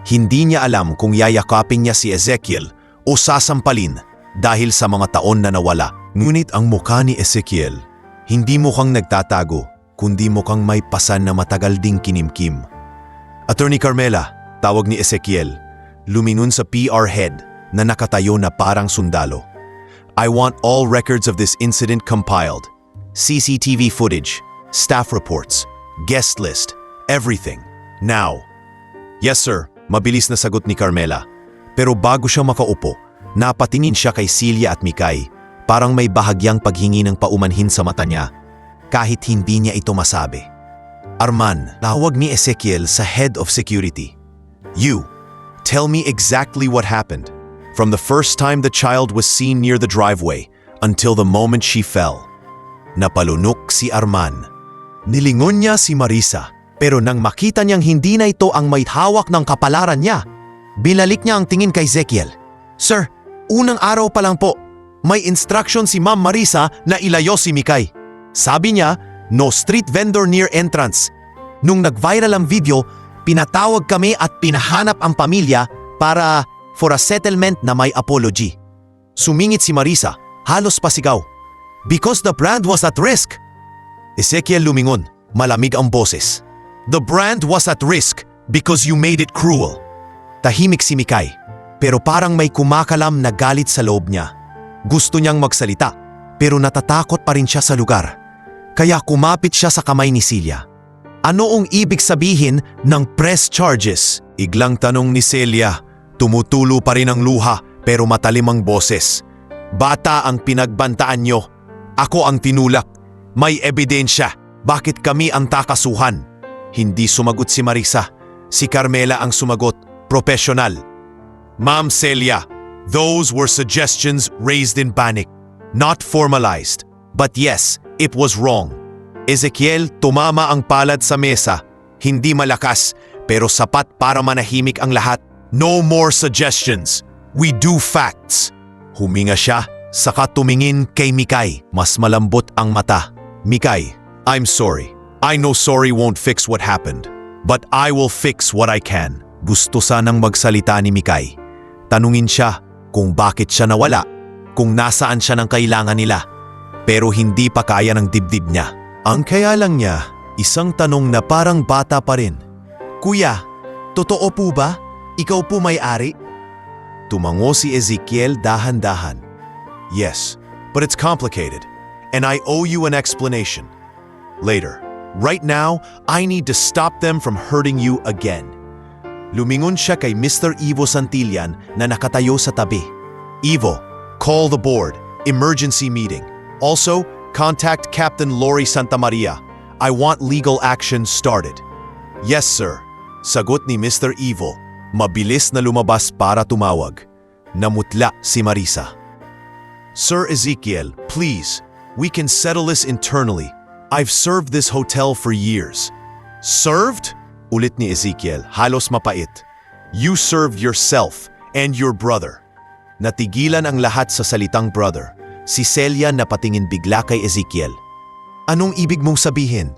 Hindi niya alam kung yayakapin niya si Ezekiel o sasampalin dahil sa mga taon na nawala. Ngunit ang mukha ni Ezekiel, hindi mukhang nagtatago, kundi mukhang may pasan na matagal ding kinimkim. Attorney Carmela, tawag ni Ezekiel, lumingon sa PR head na nakatayo na parang sundalo. I want all records of this incident compiled. CCTV footage, staff reports, guest list, everything. Now. Yes sir, mabilis na sagot ni Carmela. Pero bago siya makaupo, napatingin siya kay Celia at Mikay. Parang may bahagyang paghingi ng paumanhin sa mata niya, kahit hindi niya ito masabi. Arman, tawag ni Ezekiel sa head of security. You, tell me exactly what happened. From the first time the child was seen near the driveway until the moment she fell. Napalunok si Arman. Nilingon niya si Marisa, pero nang makita niyang hindi na ito ang may hawak ng kapalaran niya, binalik niya ang tingin kay Ezekiel. Sir, unang araw pa lang po, may instruction si Ma'am Marisa na ilayo si Mikay. Sabi niya, no street vendor near entrance. Nung nag-viral ang video, pinatawag kami at pinahanap ang pamilya para for a settlement na may apology. Sumingit si Marisa, halos pasigaw. Because the brand was at risk. Ezekiel lumingon, malamig ang boses. The brand was at risk because you made it cruel. Tahimik si Mikay, pero parang may kumakalam na galit sa loob niya. Gusto niyang magsalita, pero natatakot pa rin siya sa lugar. Kaya kumapit siya sa kamay ni Celia. Ano ang ibig sabihin ng press charges? Iglang tanong ni Celia. Tumutulo pa rin ang luha pero matalim ang boses. Bata ang pinagbantaan nyo. Ako ang tinulak. May ebidensya. Bakit kami ang takasuhan? Hindi sumagot si Marisa. Si Carmela ang sumagot. Professional. Ma'am Celia, those were suggestions raised in panic. Not formalized. But yes, it was wrong. Ezekiel, tumama ang palad sa mesa. Hindi malakas, pero sapat para manahimik ang lahat. No more suggestions. We do facts. Huminga siya, saka tumingin kay Mikay. Mas malambot ang mata. Mikay, I'm sorry. I know sorry won't fix what happened. But I will fix what I can. Gusto sanang magsalita ni Mikay. Tanungin siya kung bakit siya nawala, kung nasaan siya ng kailangan nila. Pero hindi pa kaya ng dibdib niya. Ang kaya lang niya, isang tanong na parang bata pa rin. Kuya, totoo po ba? Ikaw po may-ari? Tumango si Ezekiel dahan-dahan. Yes, but it's complicated. And I owe you an explanation. Later. Right now, I need to stop them from hurting you again. Lumingon siya kay Mr. Ivo Santillan na nakatayo sa tabi. Ivo, call the board. Emergency meeting. Also, contact Captain Lori Santamaria. I want legal action started. Yes, sir. Sagot ni Mr. Ivo. Mabilis na lumabas para tumawag. Namutla si Marisa. Sir Ezekiel, please. We can settle this internally. I've served this hotel for years. Served? Ulit ni Ezekiel, halos mapait. You served yourself and your brother. Natigilan ang lahat sa salitang brother. Si Celia napatingin bigla kay Ezekiel. Anong ibig mong sabihin?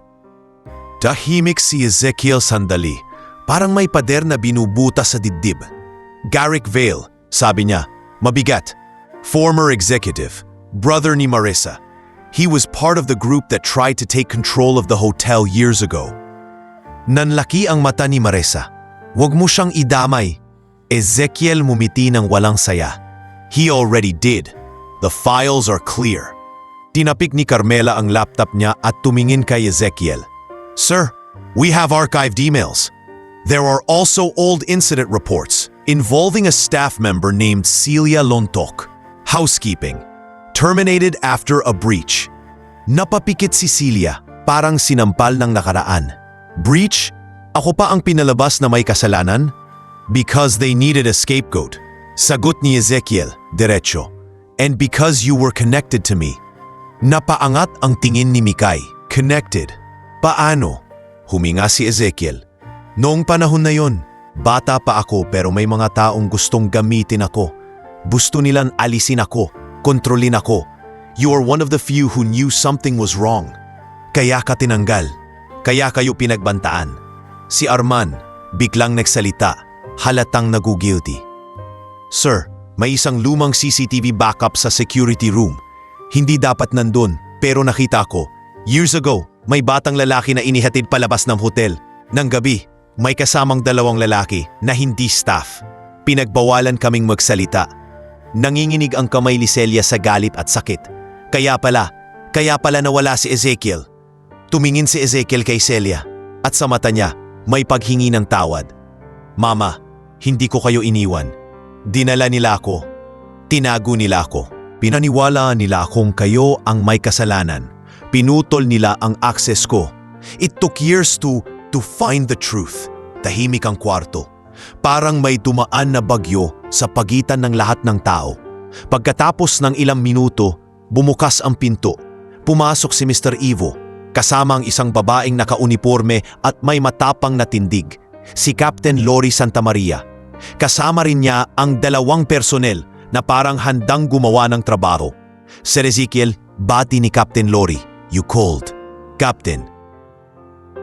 Tahimik si Ezekiel sandali. Parang may pader na binubuta sa dibdib. Garrick Vale, sabi niya, mabigat. Former executive, brother ni Marisa. He was part of the group that tried to take control of the hotel years ago. Nanlaki ang mata ni Marisa. Huwag mo siyang idamay. Ezekiel mumiti ng walang saya. He already did. The files are clear. Tinapik ni Carmela ang laptop niya at tumingin kay Ezekiel. Sir, we have archived emails. There are also old incident reports involving a staff member named Celia Lontok. Housekeeping. Terminated after a breach. Napapikit si Celia, parang sinampal ng nakaraan. Breach? Ako pa ang pinalabas na may kasalanan? Because they needed a scapegoat. Sagot ni Ezekiel, diretso. And because you were connected to me. Napaangat ang tingin ni Mikay. Connected? Paano? Huminga si Ezekiel. Noong panahon na yon, bata pa ako pero may mga taong gustong gamitin ako. Gusto nilang alisin ako, kontrolin ako. You are one of the few who knew something was wrong. Kaya ka tinanggal. Kaya kayo pinagbantaan. Si Arman, biglang nagsalita, halatang nagugilty. Sir, may isang lumang CCTV backup sa security room. Hindi dapat nandun, pero nakita ko. Years ago, may batang lalaki na inihatid palabas ng hotel. Nang gabi, may kasamang 2 lalaki na hindi staff. Pinagbawalan kaming magsalita. Nanginginig ang kamay ni Celia sa galit at sakit. Kaya pala nawala si Ezekiel. Tumingin si Ezekiel kay Celia at sa mata niya may paghingi ng tawad. Mama, hindi ko kayo iniwan. Dinala nila ako. Tinago nila ako. Pinaniwala nila akong kayo ang may kasalanan. Pinutol nila ang access ko. It took years to find the truth. Tahimik ang kwarto. Parang may dumaan na bagyo sa pagitan ng lahat ng tao. Pagkatapos ng ilang minuto, bumukas ang pinto. Pumasok si Mr. Ivo, kasama ang isang babaeng nakauniporme at may matapang na tindig, si Captain Lori Santamaria. Kasama rin niya ang 2 personel na parang handang gumawa ng trabaho. Sir Ezekiel, bati ni Captain Lori. You called. Captain.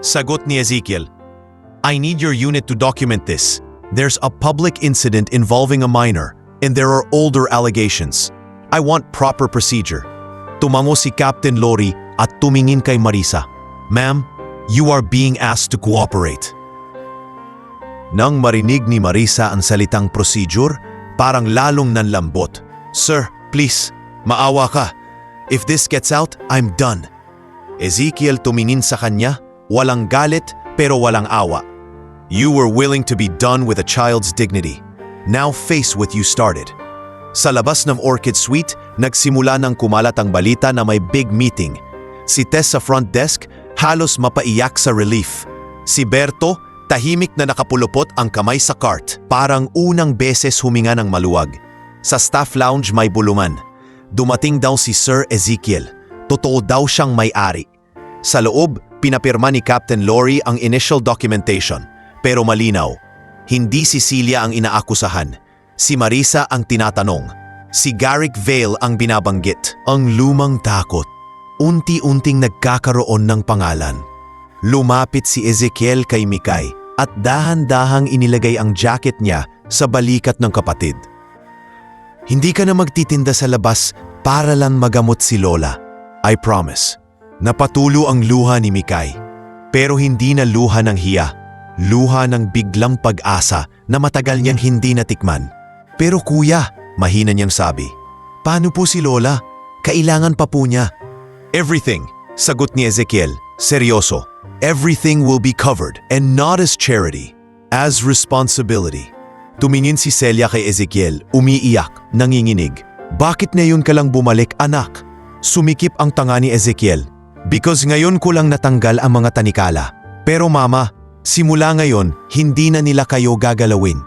Sagot ni Ezekiel, I need your unit to document this. There's a public incident involving a minor and there are older allegations. I want proper procedure. Tumango si Captain Lori at tumingin kay Marisa. Ma'am, you are being asked to cooperate. Nang marinig ni Marisa ang salitang procedure, parang lalong nanlambot. Sir, please, maawa ka. If this gets out, I'm done. Ezekiel tumingin sa kanya, walang galit pero walang awa. You were willing to be done with a child's dignity. Now face what you started. Sa labas ng Orchid Suite, nagsimula ng kumalat ang balita na may big meeting. Si Tess sa front desk, halos mapaiyak sa relief. Si Berto, tahimik na nakapulupot ang kamay sa cart, parang unang beses huminga ng maluwag. Sa staff lounge may bulungan. Dumating daw si Sir Ezekiel. Totoo daw siyang may-ari. Sa loob, pinapirma ni Captain Lori ang initial documentation. Pero malinaw, hindi si Celia ang inaakusahan. Si Marisa ang tinatanong. Si Garrick Vale ang binabanggit. Ang lumang takot. Unti-unting nagkakaroon ng pangalan. Lumapit si Ezekiel kay Mikay at dahan-dahang inilagay ang jacket niya sa balikat ng kapatid. Hindi ka na magtitinda sa labas para lang magamot si Lola. I promise. Napatulo ang luha ni Mikay. Pero hindi na luha ng hiya. Luha ng biglang pag-asa na matagal niyang hindi natikman. Pero kuya, mahina niyang sabi. Paano po si Lola? Kailangan pa po niya. Everything, sagot ni Ezekiel, seryoso. Everything will be covered and not as charity, as responsibility. Tumingin si Celia kay Ezekiel, umiiyak, nanginginig. Bakit ngayon ka lang bumalik, anak? Sumikip ang tanga ni Ezekiel. Because ngayon ko lang natanggal ang mga tanikala. Pero mama, simula ngayon, hindi na nila kayo gagalawin.